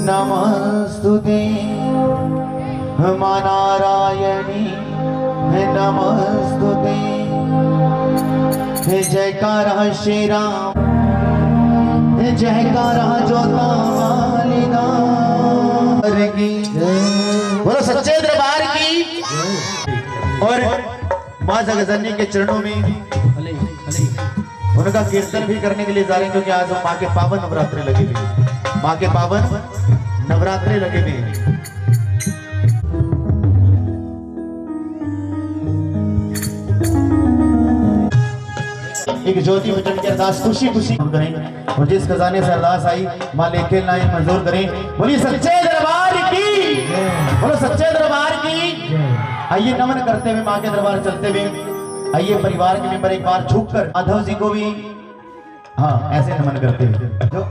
नमस्तुते मा नारायणी नमस्तुते। जयकारा श्री राम, जयकारा जोता वाली की, बोलो सच्चे दरबार की। और माँ जगजननी के चरणों में उनका कीर्तन भी करने के लिए जा रहे हैं, क्योंकि आज हम माँ के पावन नवरात्रे लगे हुए हैं। माँ के पावन नवरात्रे लगे हुए हैं। एक ज्योति बचन की अरदास खुशी खुशी करें, और जिस खजाने से अरदास आई माँ लेके लाए मंजूर करें। बोलिए सच्चे दरबार की, बोलो सच्चे दरबार की। आइए नमन करते हुए माँ के दरबार चलते हुए, आइए परिवार के मेंबर एक बार झुककर माधव जी को भी, हाँ ऐसे नमन करते हुए। जो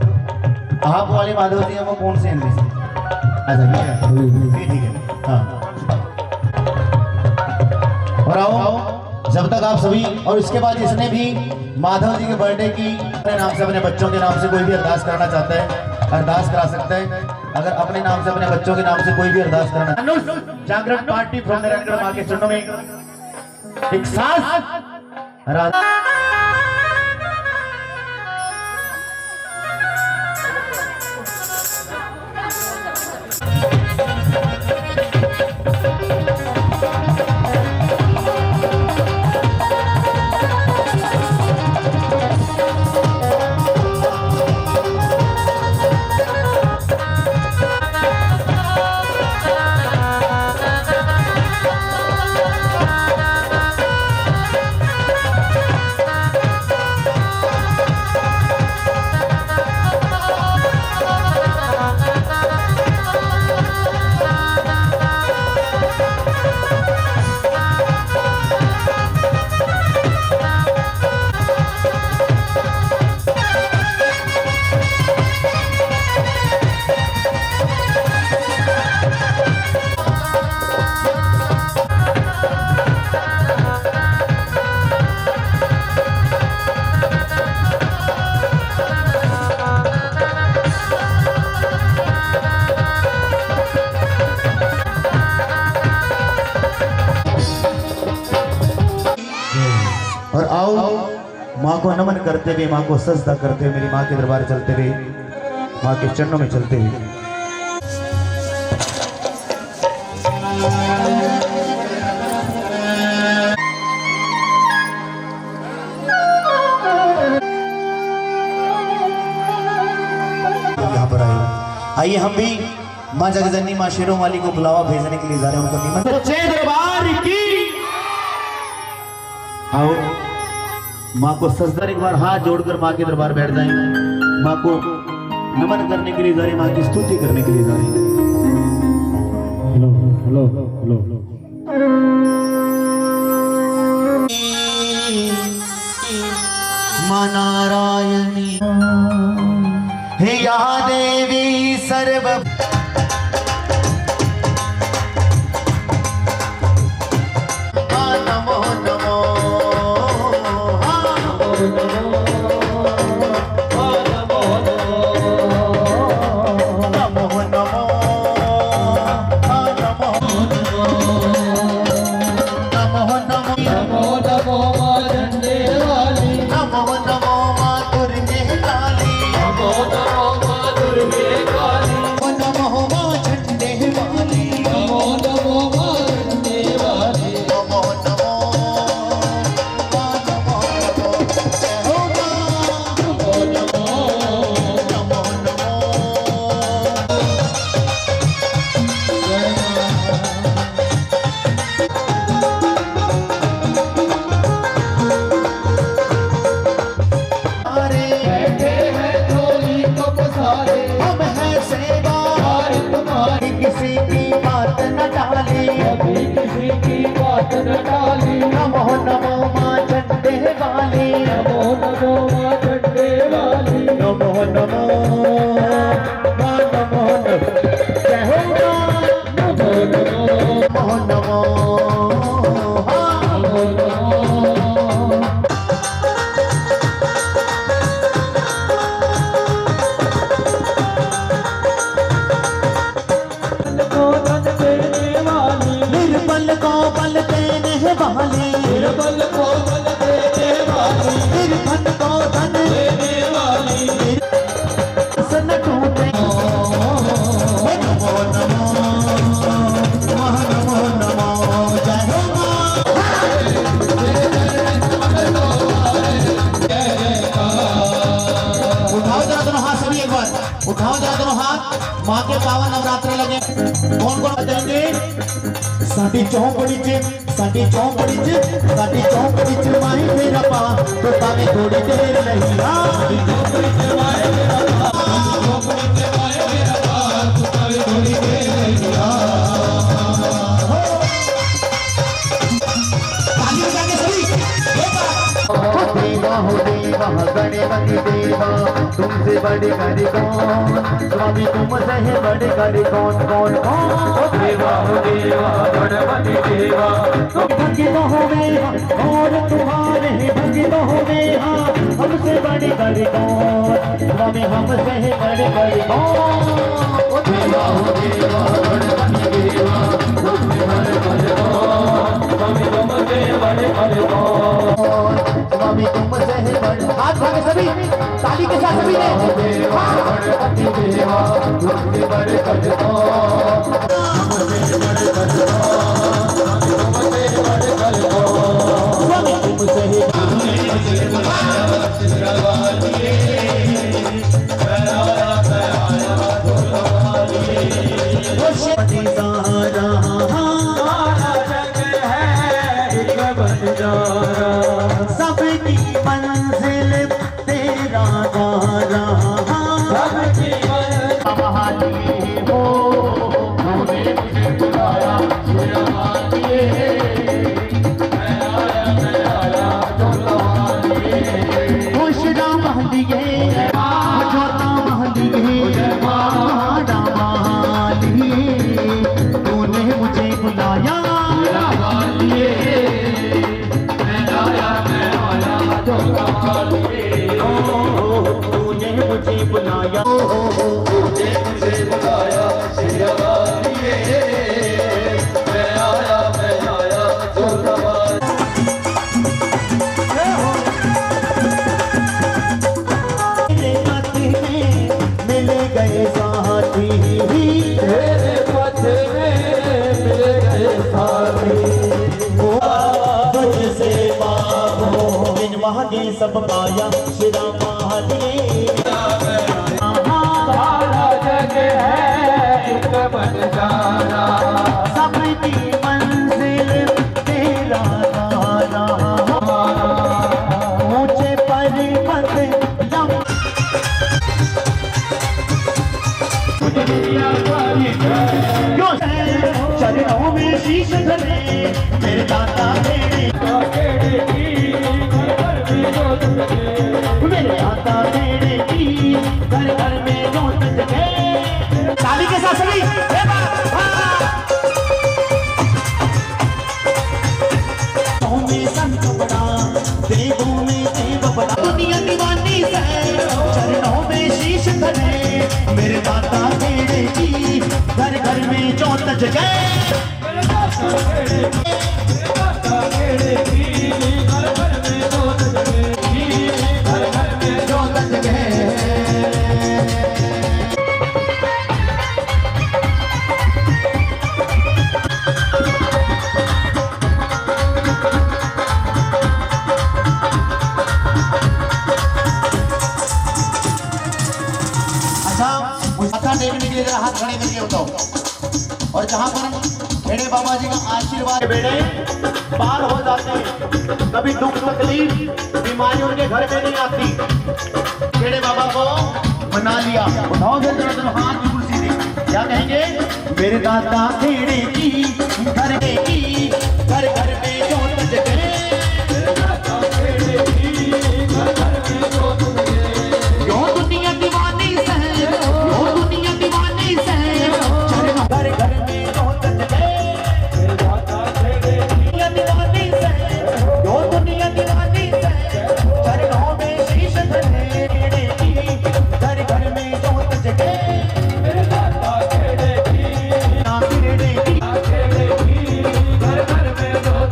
आप वाले माधव जी हैं वो कौन से हैं इनमें से? अच्छा ठीक है, हाँ। और आओ, जब तक आप सभी, और इसके बाद जिसने भी माधव जी के बर्थडे की अपने नाम से, अपने बच्चों के नाम से कोई भी अरदास करना चाहता है, अरदास करा सकता है। अगर अपने नाम से, अपने बच्चों के नाम से कोई भी अरदास करना, जागरण पार्टी फ्रॉम नारायणगढ़ मां के चरणों में एक साथ और आओ माँ को नमन करते हुए, माँ को सजदा करते हुए, मेरी माँ के दरबार चलते हुए, माँ के चरणों में चलते हुए। यहाँ पर आइए हम भी माँ जगजननी, माँ शेरों वाली को बुलावा भेजने के लिए जा रहे हैं, उनको निमंत्रण। सच्चे दरबार की आओ, माँ को सजदा, एक बार हाथ जोड़कर माँ के दरबार बैठ जाएंगे। माँ को नमन करने के लिए जा रहे हैं, माँ की स्तुति करने के लिए जा रहे हैं। हेलो हेलो हेलो माँ नारायणी हे या देवी सर्व, नमो नमो नमो वाली, फिर बल को बल देने वाली, फिर धन को धन देने वाली, सन टूटे। नमो नमो नमो नमो जय हो मां। उठाओ जरा दोनों हाथ सभी, एक बार उठाओ जरा दोनों हाथ। माँ के पावन नवरात्रे लगे, कौन कौन बजाएंगे? साडी चौपड़ी च, साडी चौपड़ी च, साडी चौपड़ी च माही तेरा पा, तो तावे थोड़ी देर नहीं आ। चौपड़ी से माए मेरा पार, चौपड़ी से माए मेरा पार, तू तावे थोड़ी देर नहीं आ। ताली बजा के सभी देवा हो देवा गणपति देवा, तुमसे बड़े करे कौन, स्वामी तुमसे है बड़े करे कौन कौन कौन। देवा हो देवा गणपति देवा, भक्त हो मेरा और तुम्हारे भक्त हो मेरा, हमसे बड़े करे कौन, स्वामी हमसे है बड़े करे कौन। देवा हो देवा गणपति देवा, तुमसे बड़े करे कौन, स्वामी तुमसे बड़े करे कौन। स्वामी तुमसे है बड़े, हाथ भागे सभी ताली के साथ सभी ने। गणपति देवा, तुमसे बड़े करे कौन, हमसे बड़े करे कौन, तुमसे बड़े करे कौन। स्वामी तुमसे है सबकी मंजिल तेरा द्वारा, सबकी महाली हो तूने मुझे बुलाया, मेरा मानिए, मैं आया तो लवानिए। खुशरा महलिए जोता महलिए महारा महालिए, तूने मुझे बुलाया मेरा मानिए, मैं आया तो लवानिए। तूने मुझे बुलाया, तूने मुझे बुलाया, मेरा मानिए, मैं आया तो लवानिए। मेरे पति में मिल गए साथी, तेरे पथे में मिल गए साथी, तुझसे मांगो बिन मांगे सब पाया, शिरा महाली सारा जग है एक बंजारा, सबकी मंजिल तेरा तारा, ऊंचे पर्वत क्यों चरणों में शीश धरे मेरे दाता मेरे, मेरे दाता मेरे की घर घर में जोत जगे। ताली के साथ सभी में संत बड़ा, देवों में देव बड़ा, दुनिया दीवानी से चरणों में शीश धरे मेरे दाता मेरे की घर घर में जोत जगे। माथा टेकने के लिए जरा हाथ खड़े करके बताओ, और जहां पर खेड़े बाबा जी का आशीर्वाद बेटे पार हो जाते हैं, कभी दुख तकलीफ बीमारी उनके घर में नहीं आती। खेड़े बाबा को मना लिया, उठाओ फिर जरा दोनों हाथ बिल्कुल सीधे, क्या कहेंगे? मेरे दादा खेड़े की घर में की घर घर में जोत जगे, क्यों दुनिया दीवानी से, क्यों दुनिया दीवानी से, चरणों घर घर में जोत जगे। दुनिया दीवानी से, क्यों दुनिया दीवानी से, चरणों में शीश धरे की घर घर में जोत जगे। खेड़े की घर घर में जोत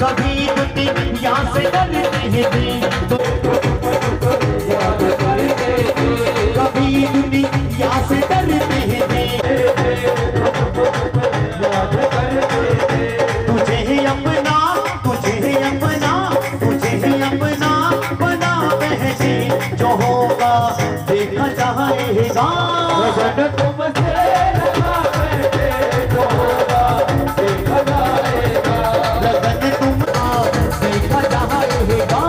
कभी दुनिया से डरते हैं तो कभी दुनिया से डरते हैं तुझे अपना बना बहने जो होगा देखा जाएगा तुमसे जो होगा देखा जाएगा लगन तुम देखा जाएगा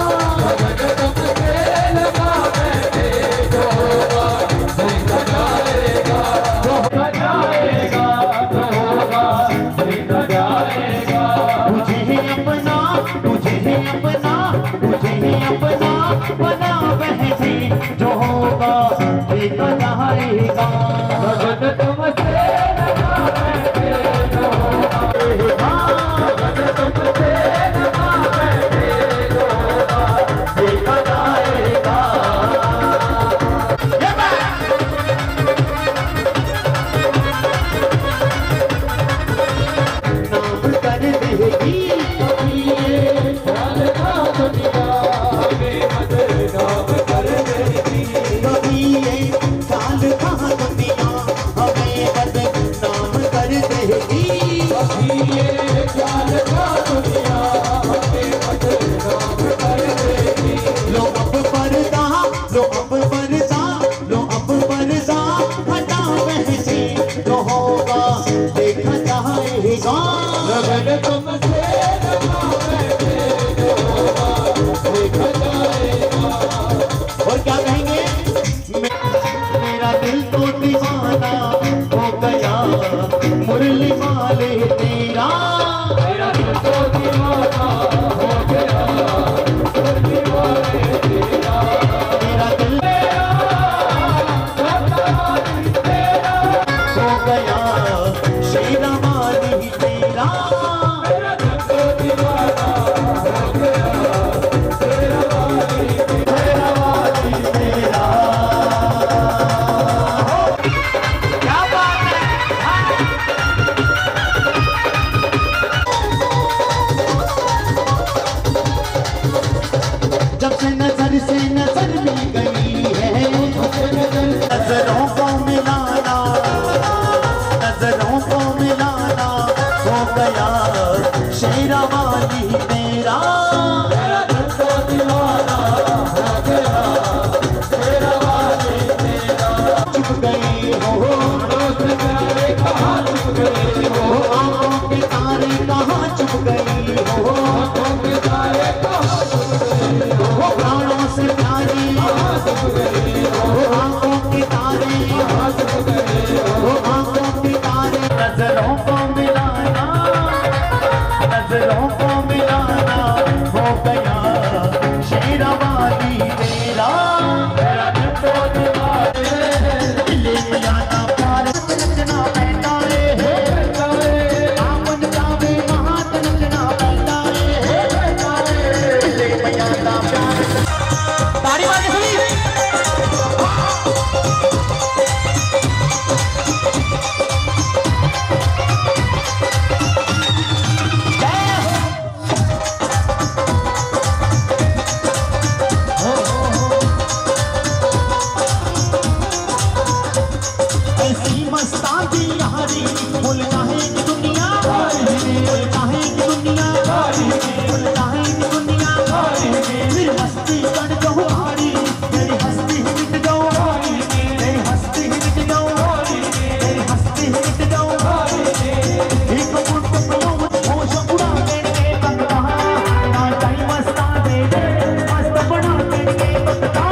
तुमसे लगा बैठे जो होगा देखा जाएगा देखा जाएगा देखा जाएगा तुझे अपना बना बहने जो होगा देखा जाएगा लगन तुमसे लगा बैठे जो होगा लगन तुमसे लगा बैठे जो होगा देखा जाएगा नाम कर देगी देखा जाएगा लगन तुमसे देखा जाएगा और क्या कहेंगे मेरा दिल तो दीवाना हो गया मुरली वाले तेरा मेरा दिल तो दीवाना हो गया मुरली वाले तेरा मेरा दिल हो गया शेरा वाली तेरा मेरा दिल तो दीवाना हो गया शेरा वाली तेरा क्या बात है जब से नजर मिल गई है नजरों को मिलाना हो गया शेरा वाली तेरा मेरा दिल तो दीवाना हो गया शेरा वाली तेरा चुप गई हो प्यारे कहाँ चुप गई हो आंखों के तारे कहाँ चुप गई हो आंखों के तारे कहाँ चुप गई हो प्राणों से प्यारी कहाँ चुप गई हो आंखों के तारे कहाँ चुप गई हो आंखों के तारे नजरों को मिलाना हो गया शेरा वाली तेरा मेरा दिल तो दीवाना दिल में आना प्यार नचना पैदा है आपन जावे वहाँ नचना पैदा है दिल में आना प्यार ताड़ी बाजी सुनी मस्तानी यारी भूलता है कि दुनिया भूलता है कि दुनिया भूलता है कि दुनिया फिर हस्ती कर दो हारी तेरी हस्ती मिट जाओ तेरी हस्ती मिट जाओ तेरी हस्ती मिट जाओ एक मुठ पलो होश उड़ा देंगे बंदा ना टाइम मस्ता दे मस्त बना देंगे बंदा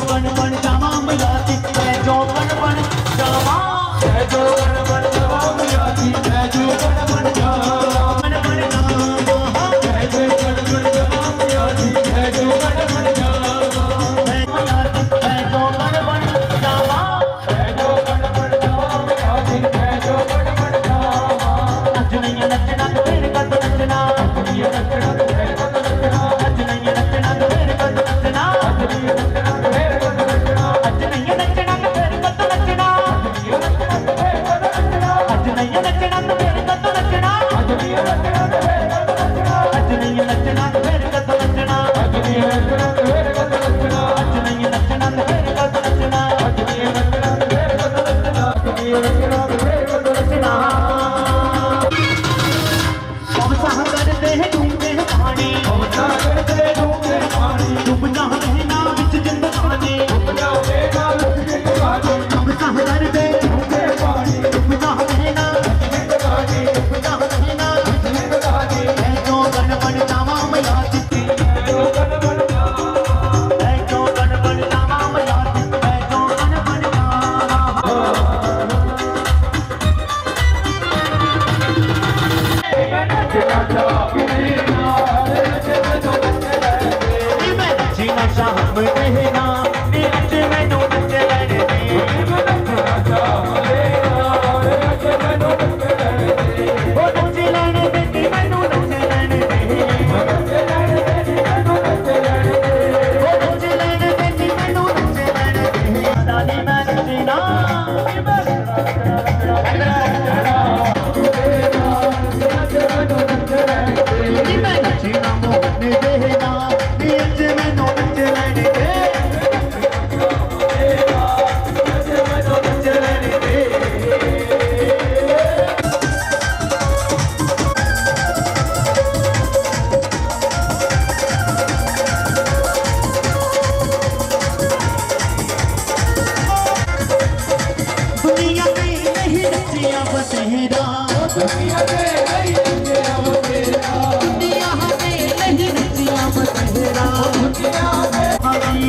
बन बन जावा मैया दी मैं जो बन बन जावा मैं जो बन बन जावा मैया दी मैं जो बन बन जावा बन बन जावा मैं जो बन बन जावा मैया दी मैं जो बन बन जावा मैं मैया दी मैं जो बन बन जावा मैं जो बन बन जावा मैया दी मैं जो बन बन जावा अज नहीं नचना तो फिर कद नचना ये नचना तो है कद नचना अज नहीं नचना तो फिर कद नचना ये नचना तो है कद नचना अज नहीं नचना तो फिर कद नचना ये नचना तो है कद नचना अज नहीं नचना तो फिर कद नचना ये नचना तो है कद नचना अज नहीं नचना तो फिर कद नचना ये नचना तो है कद नचना अज नहीं नचना तो फिर कद नचना ये नचना तो है कद नचना ये नचना तो है कद नचना हम साह करते हैं डूबते हैं पानी हमसा करते डूबे पानी डूब जा रहना विच जिंदगानी जावे ना लुटे पानी हम साह करते डूबे पानी डूब जा रहना जिंदगानी डूब जा रहना जिंदगानी मैं जो बन बन जावा मैया दी जो बन बन जावा मैं जो बन बन जावा मैया दी मैं जो बन बन जावा नचना चाहती नारे नचना तो नचना मैं जीना शाम रहना नीच मैनू नच लैने दे नचना चाहते नारे नचना तो नचना ओ नच लैने दे मैनू नच लैने दे ओ नच लैने दे मैनू नच लैने दे दादी मैं नचना मैं नचना मोहन देना नीच मैनू नच लैने दे दुनिया में नहीं नचिया बसेरा दुनिया में नहीं नचे अब तेरा दुनिया में नहीं नचिया बसेरा दुनिया में हरी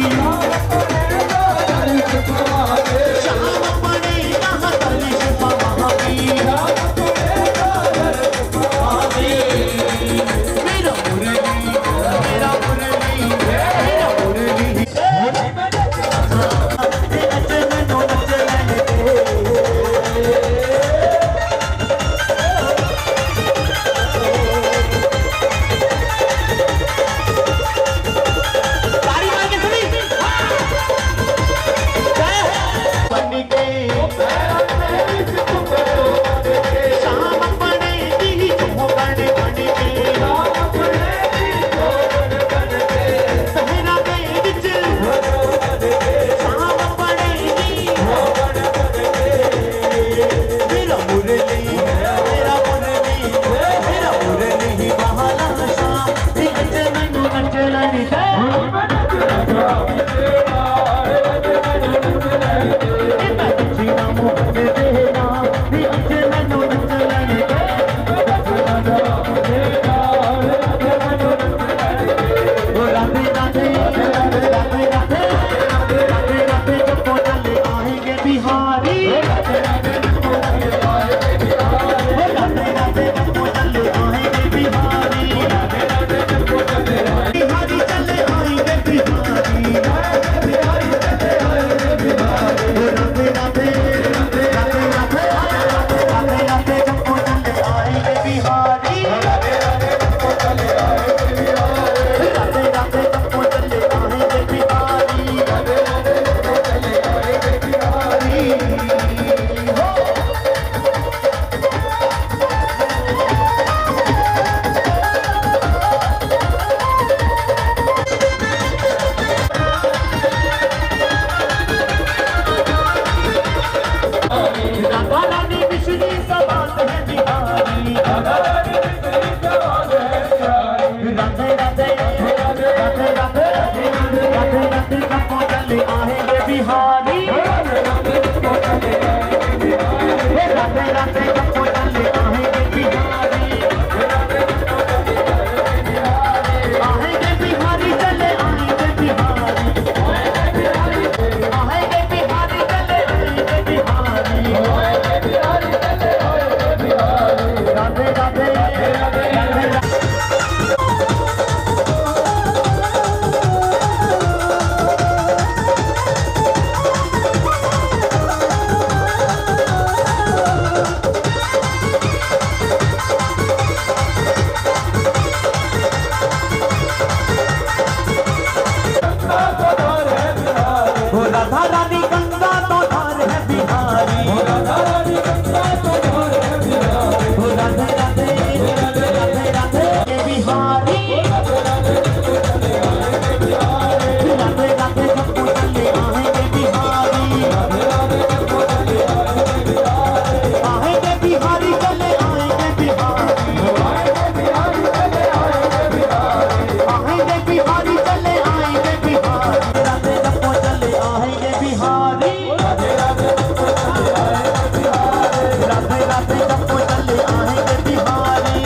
दर्द पावे शाम पड़े कहाँ तलिश पवावी मेरा मुरली मेरा मुरली मेरा मुरली नच मैनू नच लैने दे ताली मार के सुनी बन के शाम पड़े दी चौबन बन के सहरा के विच शाम पड़े दी मेरा मुरली मेरा मुरली मेरा मुरली बहाला शाम नच मैनू नच लैने दे मैं जीना मोहन देना नीच मैनू नच लैने दे राधे राधे राधे राधे राधे राधे जब चले आएंगे बिहारी राधे राधे जब चले आएंगे बिहारी बिहारी चले आएंगे बिहारी राधे राधे राधे राधे राधे राधे जब चले आएंगे बिहारी राधे राधे जब चले आएंगे बिहारी हो राधा रानी बिजली सवाल है बिहारी राधे राधे राधे राधे राधे राधे राधे जब चले आएंगे बिहारी राधे राधे जब चले आएंगे बिहारी आएंगे बिहारी चले आएंगे बिहारी राधा रानी गंगा तो धार है बिहारी, राधा रानी गंगा तो धार है बिहारी, राधे राधे राधे राधे ये बिहारी, राधे राधे सबको चले आएंगे बिहारी, आएंगे बिहारी चले आएंगे बिहारी, आएंगे बिहारी चले आएंगे बिहारी, राधे सबको चले आएंगे बिहारी, राधे राधे सबको चले आएंगे बिहारी,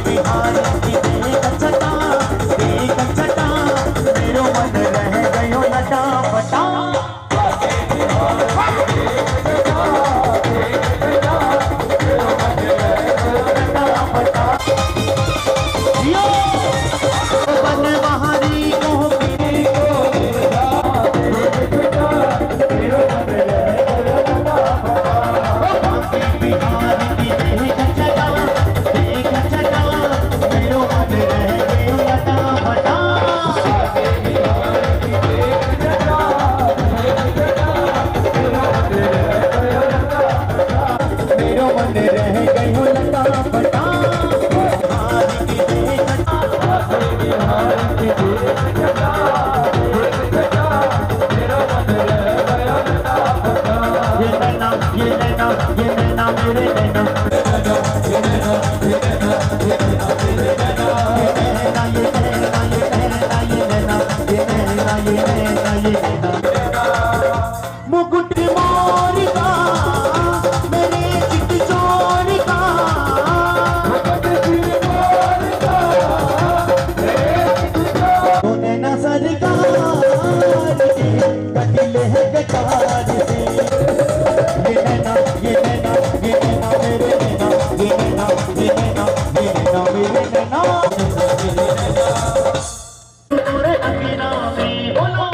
बिहारी की देख छटा मेरो मन रह गयो लटा पटा, बनवारी को बिहारी की देख छटा मेरो मन रह गयो लटा पटा, मेरो मन रह गयो लटा पटा, बिहारी की देख ये नैना मेरे नैना, ये नैना मुकुट मोर का मेरे चित चोर का, नैना सरकार कटिल है कटार से, ये नैना मेरे नैना, ये नैना मेरे नैना, तोरे अंगना में बोलो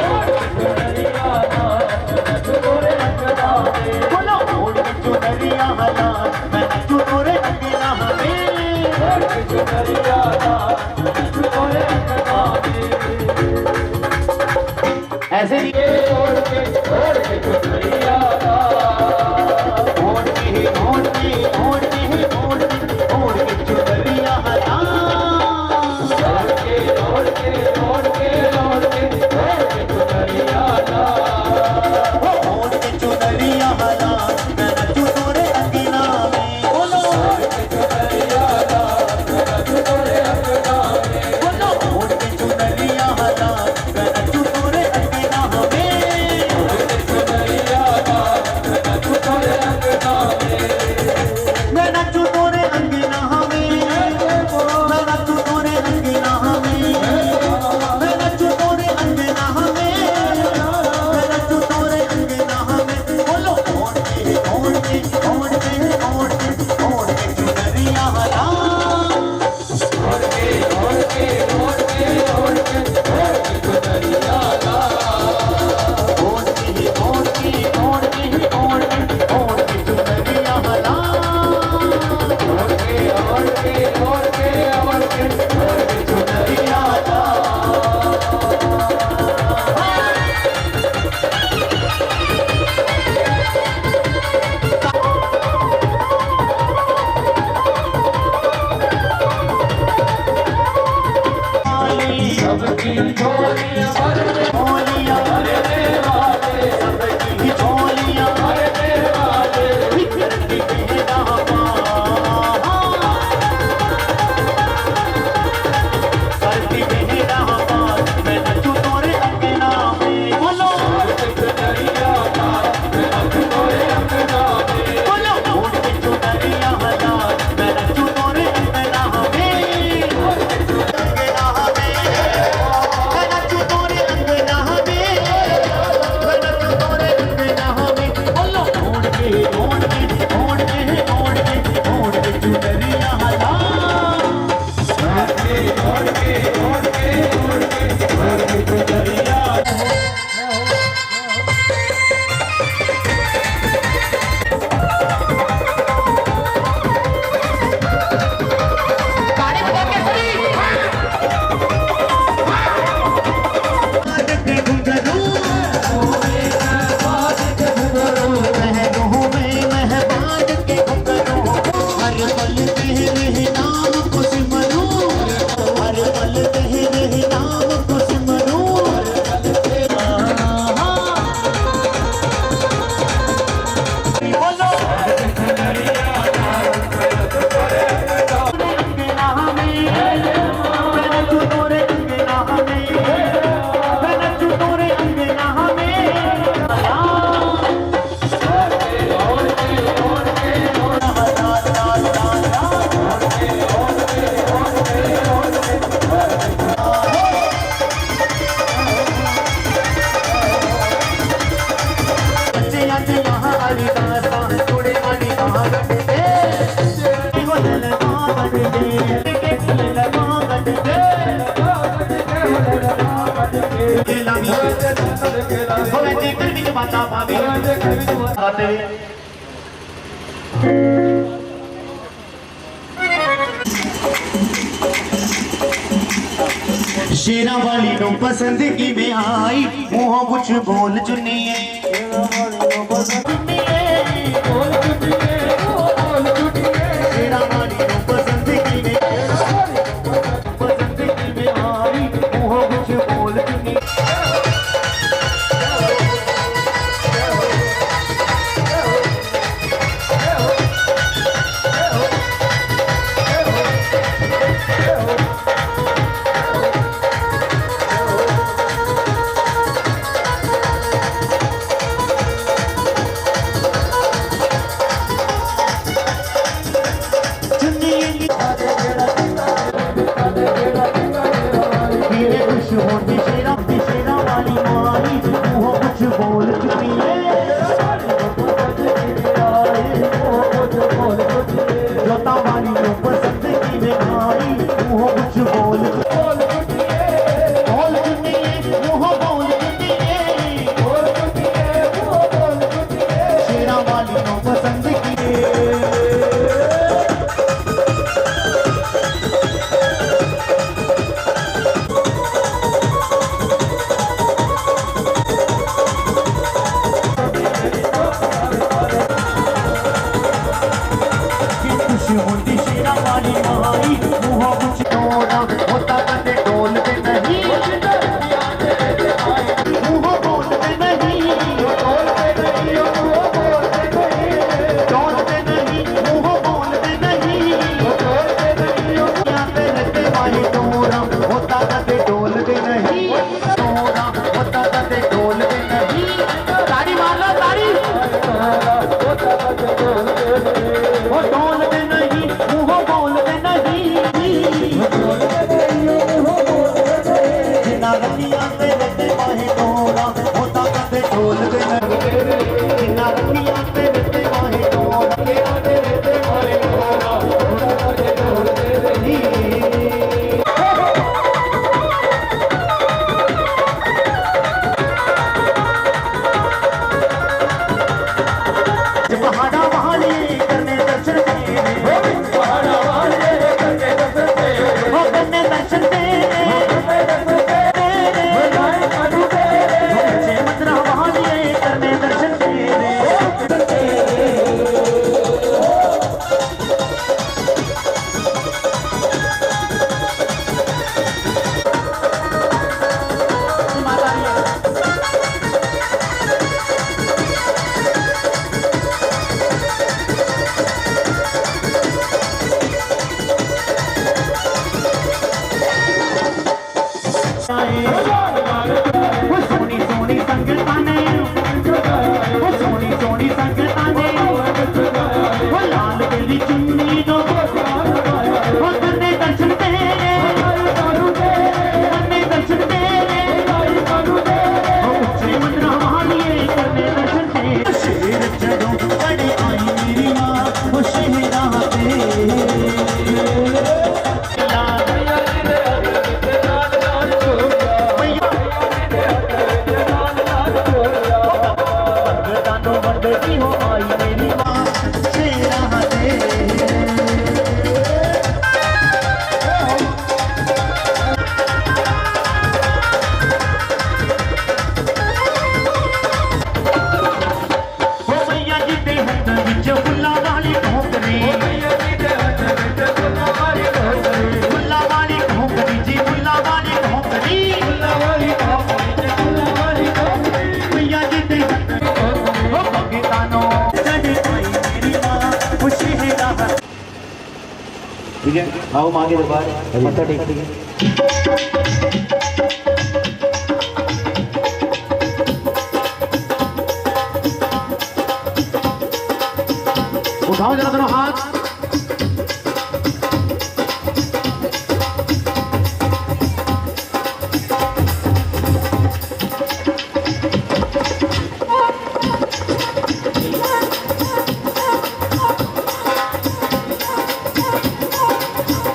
बोलो ओढ़ के चुनरिया हला, मैं नचूं तोरे अंगना में, ऐसे ही ओढ़ के चुनरिया हला, चुनरिया हला, मैं नचूं तोरे अंगना में, बोलो शेरा वाली नो पसंद की में आई मुँह कुछ बोल चुनिए शेरा वाली नो पसंद की में आई मुँह कुछ बोल चुनिए शेरा वाली मारी मुँह कुछ बोल चुकी है जोता वाली नो पसंद की में आई मुँह कुछ बोल चुकी है मुँह बोल चुकी है शेरा वाली नो पसंद की होती शेरा वाली मारी मुँह कुछ तोड़ा होता कदे डोलते नहीं मुँह बोलते नहीं डोलते नहीं मुँह बोलते नहीं पे रहते वाली तोड़ा होता कदे डोलते नहीं तोड़ा होता कदे डोलते नहीं ताड़ी मार लो ताड़ी वो डोलते नहीं मुँह बोलते नहीं जिना रतिया पे रहते वाहे डोरा होता कदे डोलते नहीं जिना रतिया पे रहते वाहे डोरा रहते वाहे डोरा होता कदे डोलते नहीं पहाड़ा वाले करने दर्शन तेरे पहाड़ा वाले करने दर्शन तेरे हो करने दर्शन तेरे बच्चे मथुरा वाले करने दर्शन तेरे सोनी सोनी संगता ने सोनी सोनी संगता ने वो लाल दिली चुन्नी दो वो करने दर्शन तेरे करने दर्शन तेरे उच्चे मंदिरा वालिए करने दर्शन तेरे शेर चढ़ो बड़े आई मेरी माँ वो शेरा हो आई मेरी माँ शेरा हो मैया जी दे हथ विच फुल्ला वाली ठोकरी फुल्ला वाली ठोकरी जी फुल्ला वाली ठोकरी मैया जी दे हो भगतानो चढ़े आई मेरी माँ खुशी है राहत ठीक है आओ मांगे दरबार मत्था टेक उठाओ जरा दोनों हाथ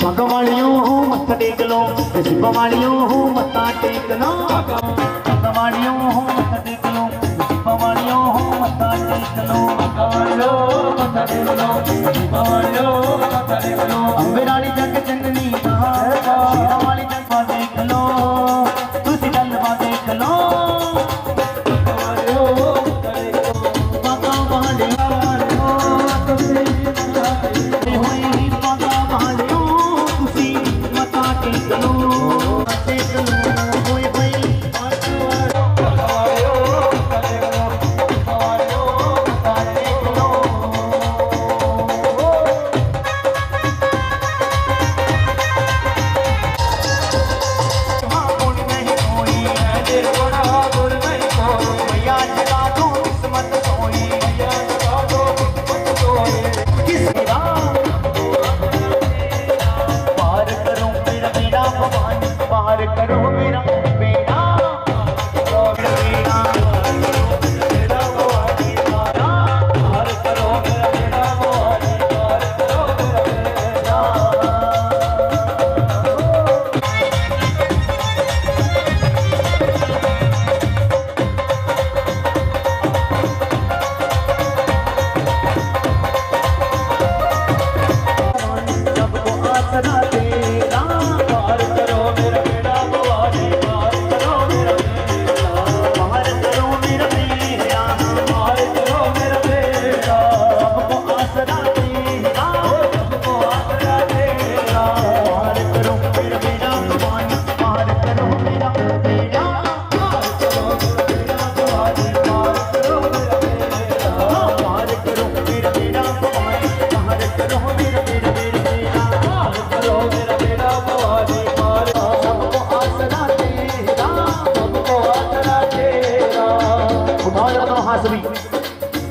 भगवानियों हूँ मत्था टेक लो, भगवानियों हूँ मत्था टेक लो, भगवानियों हूँ मत्था टेक लो, भगवानियों हूँ मत्था टेक लो, अम्बे रानी जग जननी कहा, शेरा वाली जगह देख लो, तुसी जलवा देख लो,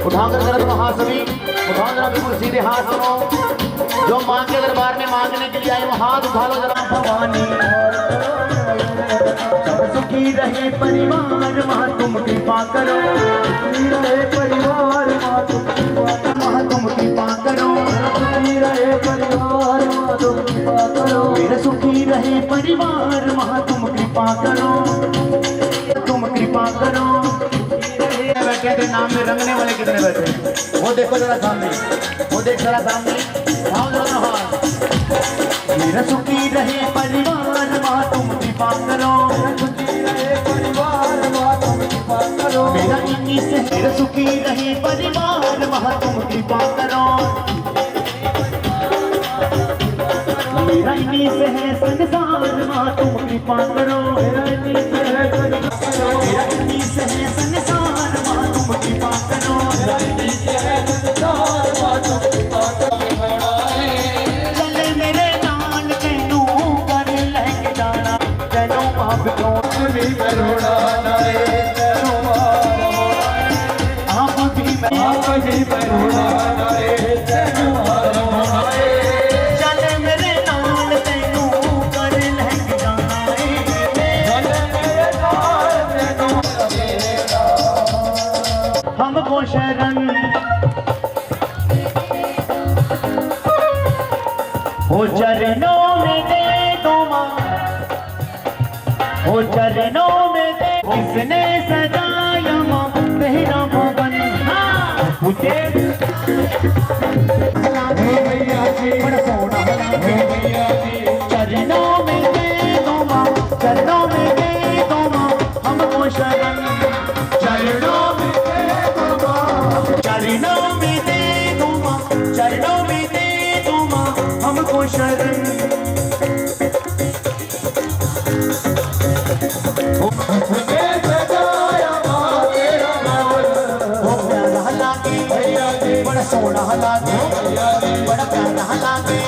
उठाकर जरा तुम हाथ सभी उठाओ जरा बिल्कुल सीधे हाथ सुनो जो मां के दरबार में मांगने के लिए आए वो हाथ उठा लो जरा भवानी सब सुखी रहे परिवार मां तुम कृपा करो सुखी रहे परिवार मां तुम कृपा करो सुखी रहे परिवार मां तुम कृपा करो मेरा सुखी रहे परिवार मां तुम कृपा करो बैठे थे नाम में रंगने वाले कितने बैठे वो देखो जरा सामने वो देख जरा सामने आओ जरा हाथ मेरा सुखी रहे परिवार मां तुम कृपा करो मेरा इन्हीं से मेरा सुखी रहे परिवार मां तुम कृपा करो मेरा इन्हीं से है संसार मां तुम कृपा करो मेरा इन्हीं से है संसार मां तुम कृपा करो चले मेरे नाल तेनू कर लेके जाना तेनू आप भी करोड़ा नाए आप भी करोड़ा नाए चले मेरे नाल तेनू कर लेके जाना हमको शरण हो चरणों में दे दो मां हो चरणों में दे किसने सजाया मां तेरा भवन मुझे बड़ा सोना चरणों में दे दो मां चरणों में दे दो मां हमको शरण चरणों में चरणों में दे दो मां चरणों में दे दो मां हमको शरण बड़ा सोना लागे बड़ा प्यारा लागे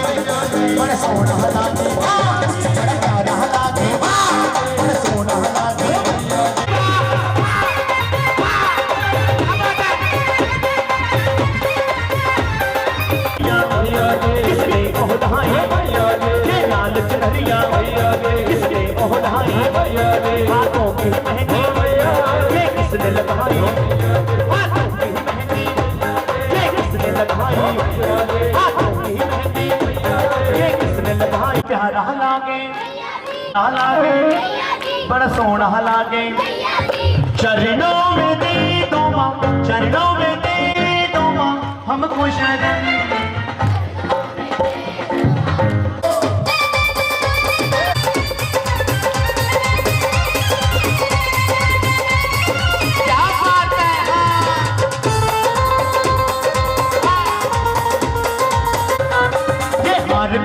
बड़ा सोना लागे बड़ा प्यारा लागे बड़ा सोना लागे किसने ओह ढाई के लाल चुनरिया किसने ओह ढाई हाथों की मेहंदी ये किसने लगाई हाथों की मेहंदी ये किसने लगाई हाथों की मेहंदी ये किसने लगाई प्यारा लागे बड़ा सोना लागे चरणों में दे दो माँ चरणों में दे दो माँ हमको शरण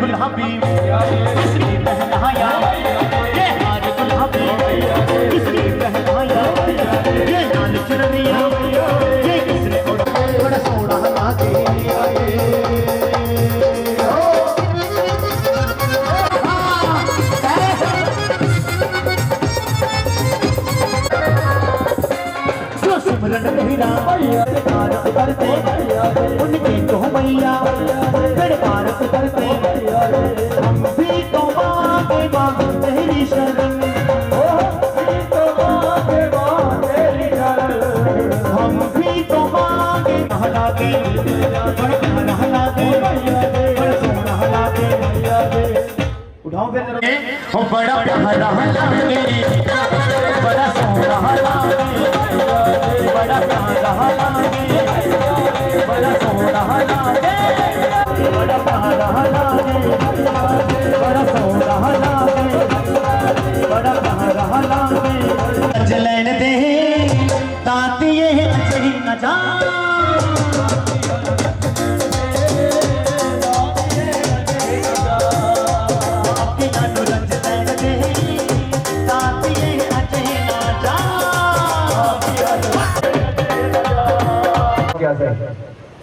गुलाबी किसने पहनाया ये हार गुलाबी किसने पहनाया ये लाल चुनरिया ये किसने बड़ा सोना लागे जो सिमरन मेरा करते उनके तो मैया बड़े पारस करते हम भी तो मांगे माँ तेरी शरण हम भी तो मांगे नहलागे बड़ा नहलागे बड़ा सोना लागे उठाओ फिर ओ बड़ा प्यारा लागे बड़ा सोना लागे बड़ा प्यारा लागे बड़ा सोना लागे बड़ा प्यारा लागे बड़ा सोना लागे बड़ा प्यारा लागे जलन दे ताती ये सही न जा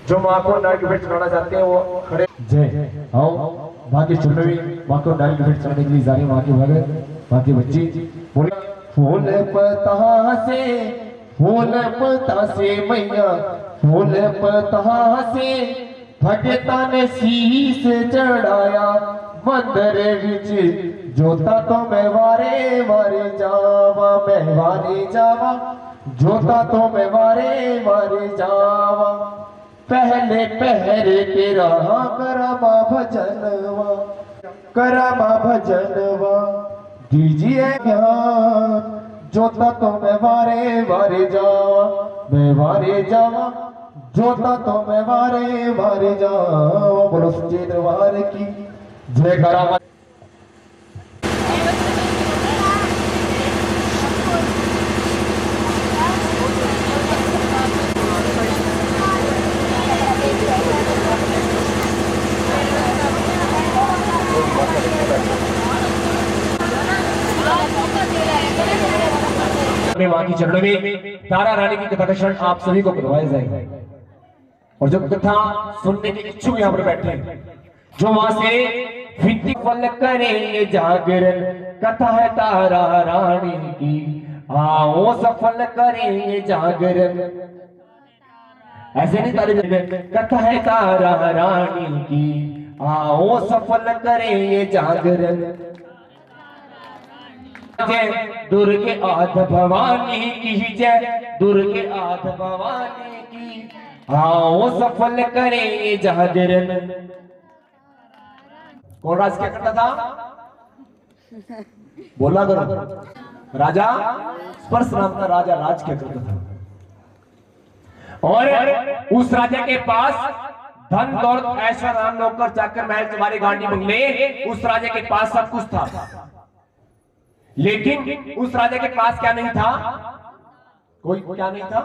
जो माँ को नारियल की भेंट चढ़ाना चाहते हैं वो खड़े जय आओ वहाँ की चुनरी वहाँ को नारियल की भेंट चढ़ाने के लिए जा रही है वहाँ की भगत वहाँ की बच्ची बोले फूल पता से मैया फूल पता से भगता ने शीश चढ़ाया मंदिर विच जोता तो मैं वारे वारे जावा जोता तो मैं वारे वारे जावा पहले पहरे तेरा करमा भजनवा दीजिए ज्ञान जोता तो मैं वारे वारे जावा जोता तो मैं वारे जावा बोलो सच्चे दरबार की जय करा वहां की चरणों में तारा रानी की कथा का क्षण आप सभी को करवाया जाएगा और जो कथा सुनने के इच्छुक यहाँ पर बैठे हैं जो वहां से विधि फल करेंगे जागरण कथा है तारा रानी की आओ सफल करेंगे जागरण ऐसे नहीं तारे कथा है तारा रानी की आओ सफल करेंगे जागरण जय दुर्गे आद भवानी की जय दुर्गे आद भवानी की आओ सफल करेंगे जागरण कौन राज क्या करता था बोला करो राजा स्पर्श नाम का राजा राज क्या करता था और उस राजा के पास धन दौलत ऐसा नाम नौकर चाकर महल तुम्हारे गांडी बंगले उस राजा के पास सब कुछ था लेकिन उस राजा के पास क्या नहीं था कोई क्या नहीं था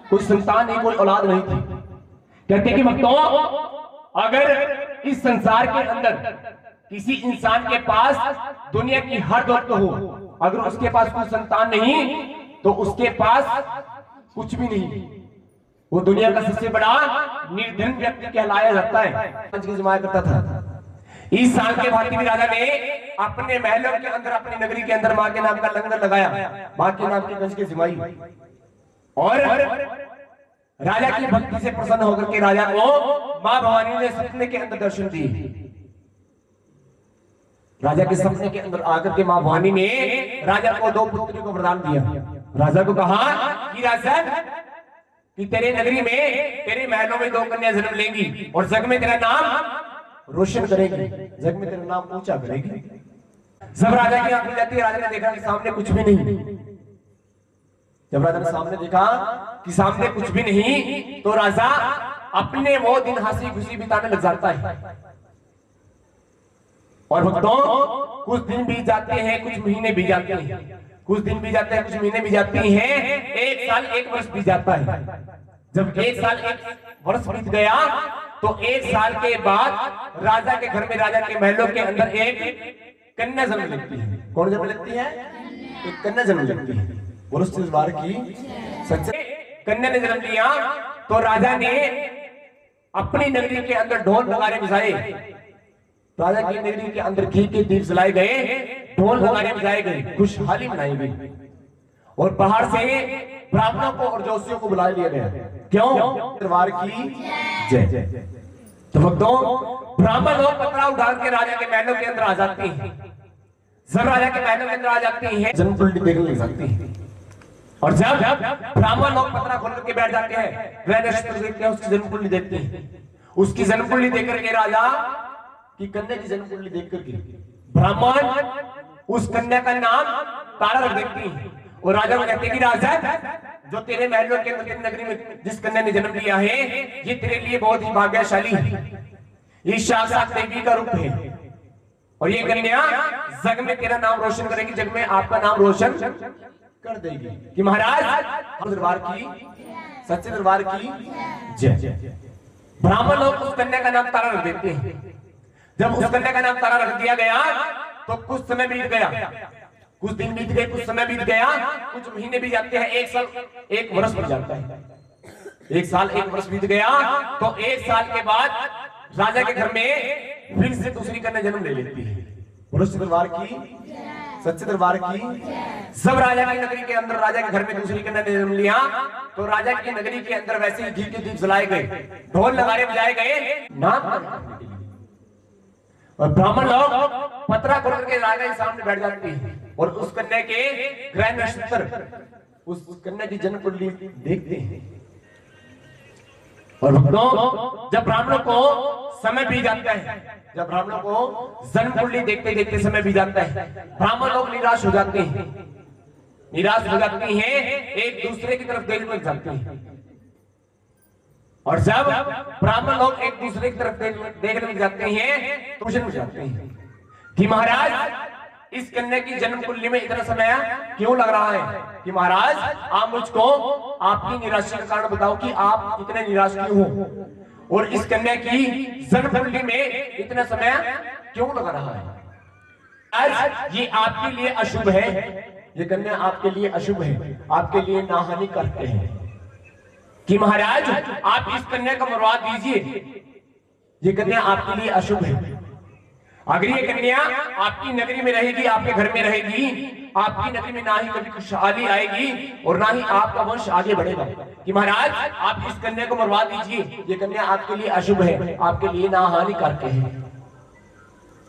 कोई संतान नहीं कोई औलाद नहीं थी कहते कि भक्तों अगर इस संसार के अंदर किसी इंसान के पास दुनिया की हर दौलत हो अगर उसके पास कोई संतान नहीं तो उसके पास कुछ भी नहीं वो दुनिया का सबसे बड़ा निर्धन व्यक्ति कहलाया जाता है जमाया करता था इस साल के भारतीय राजा ने अपने महलों के अंदर अपनी नगरी के अंदर मां के नाम का लंगर लगाया मां के नाम की गंज की जिमाई और राजा की भक्ति से प्रसन्न होकर के राजा को मां भवानी ने सपने के अंदर दर्शन दिए राजा के सपने के अंदर आकर के मां भवानी ने राजा को 2 पुत्रियों को वरदान दिया राजा को कहा कि राजन कि तेरे नगरी में तेरे महलों में 2 कन्या जन्म लेंगी और जग में तेरा नाम रोशन करेगी, जग में तेरा नाम ऊंचा करेगी। जब राजा की आंख खुल जाती है, राजा ने देखा कि सामने कुछ भी नहीं। जब राजा ने सामने देखा कि सामने कुछ भी नहीं, तो राजा अपने वो दिन हंसी खुशी बिताने लग जाता है। और भक्तों, कुछ दिन बीत जाते हैं, कुछ महीने बीत जाते हैं, कुछ दिन बीत जाते हैं, कुछ महीने बीत जाते हैं, एक साल एक वर्ष बीत जाता है। जब एक साल एक वर्ष बीत गया, तो एक साल के बाद राजा के घर में, राजा के महलों के अंदर एक कन्या जन्म लेती है। कौन जन्म लेती है? एक कन्या जन्म लेती है। बोलो इस बार की सच्चे कन्या ने जन्म लिया, तो राजा ने अपनी नगरी के अंदर ढोल नगाड़े बजाए। राजा की नगरी के अंदर घी के दीप जलाए गए, ढोल नगाड़े बजाए गए, खुशहाली मनाई गई, और बाहर से ब्राह्मणों को और जोशियों को बुला लिया गया। क्यों? दरबार की जय। तो भक्तों, ब्राह्मण लोग पतरा उठा के राजा के महलों के अंदर आ जाते हैं। जब राजा के महलों के अंदर आ जाते हैं, जन्म कुंडली देखने लग जाती है। और जब ब्राह्मण लोग पतरा खोल करके बैठ जाते हैं, ग्रह नक्षत्र देखते हैं, उसकी जन्म कुंडली देखते हैं। उसकी जन्म कुंडली देख करके राजा की कन्या की जन्म कुंडली देख करके ब्राह्मण उस कन्या का नाम तारा रख देते हैं। और राजा को कहते हैं कि राजा, जो तेरे महलों के अंदर नगरी में जिस कन्या ने जन्म लिया है, ये तेरे लिए बहुत ही भाग्यशाली है। ये साक्षात देवी का रूप है, और ये कन्या जग में तेरा नाम रोशन करेगी, जग में आपका नाम रोशन कर देगी। कि महाराज, हम दरबार की सच्चे दरबार की जय। ब्राह्मण लोग उस कन्या का नाम तारा रख देते हैं। जब उस कन्या का नाम तारा रख दिया गया, तो कुछ समय बीत गया, कुछ दिन बीत गए, कुछ समय बीत गया, कुछ महीने बीत जाते हैं, एक साल एक वर्ष बीत जाता है। एक साल एक वर्ष बीत गया, तो एक साल के बाद राजा के घर में फिर से दूसरी कन्या जन्म ले लेती है। दरबार की सच्चे दरबार की। जब राजा की नगरी के अंदर, राजा के घर में दूसरी कन्या ने जन्म लिया, तो राजा की नगरी के अंदर वैसे ही घी के दीप जलाए गए, ढोल नगाड़े बजाए गए, नाम। और ब्राह्मण लोग पतरा खोल करके राजा के सामने बैठ जाते हैं, और उस कन्या के ग्रह नक्षत्र, उस कन्या की जन्म कुंडली देखते हैं। और भक्तों, जब ब्राह्मणों को समय बीत जाता है, जब ब्राह्मणों को जन्म कुंडली देखते देखते समय बीत जाता है, ब्राह्मण लोग निराश हो जाते हैं, निराश हो जाते हैं, एक दूसरे की तरफ देखने लग जाते हैं। और जब ब्राह्मण लोग एक दूसरे की तरफ देखने लग जाते हैं, तो पूछने लग जाते हैं कि महाराज, इस कन्या की जन्म कुंडली में इतना समय क्यों लग रहा है? कि महाराज, आप मुझको आपकी निराशा का कारण बताओ कि आप इतने निराश क्यों हो, और इस कन्या की जन्म कुंडली में इतना समय क्यों लग रहा है? आज ये आपके लिए अशुभ है, ये कन्या आपके लिए अशुभ है, आपके लिए नाहानि करते हैं। कि महाराज, आप इस कन्या को मरवा दीजिए, ये कन्या आपके लिए अशुभ है। अगर ये कन्या आपकी नगरी में रहेगी, आपके घर में रहेगी, आपकी नगरी में ना ही कभी खुशहाली आएगी, और ना ही आपका वंश आगे बढ़ेगा। कि महाराज, आप इस कन्या को मरवा दीजिए, ये कन्या आपके लिए अशुभ है, आपके लिए ना हानि करके है।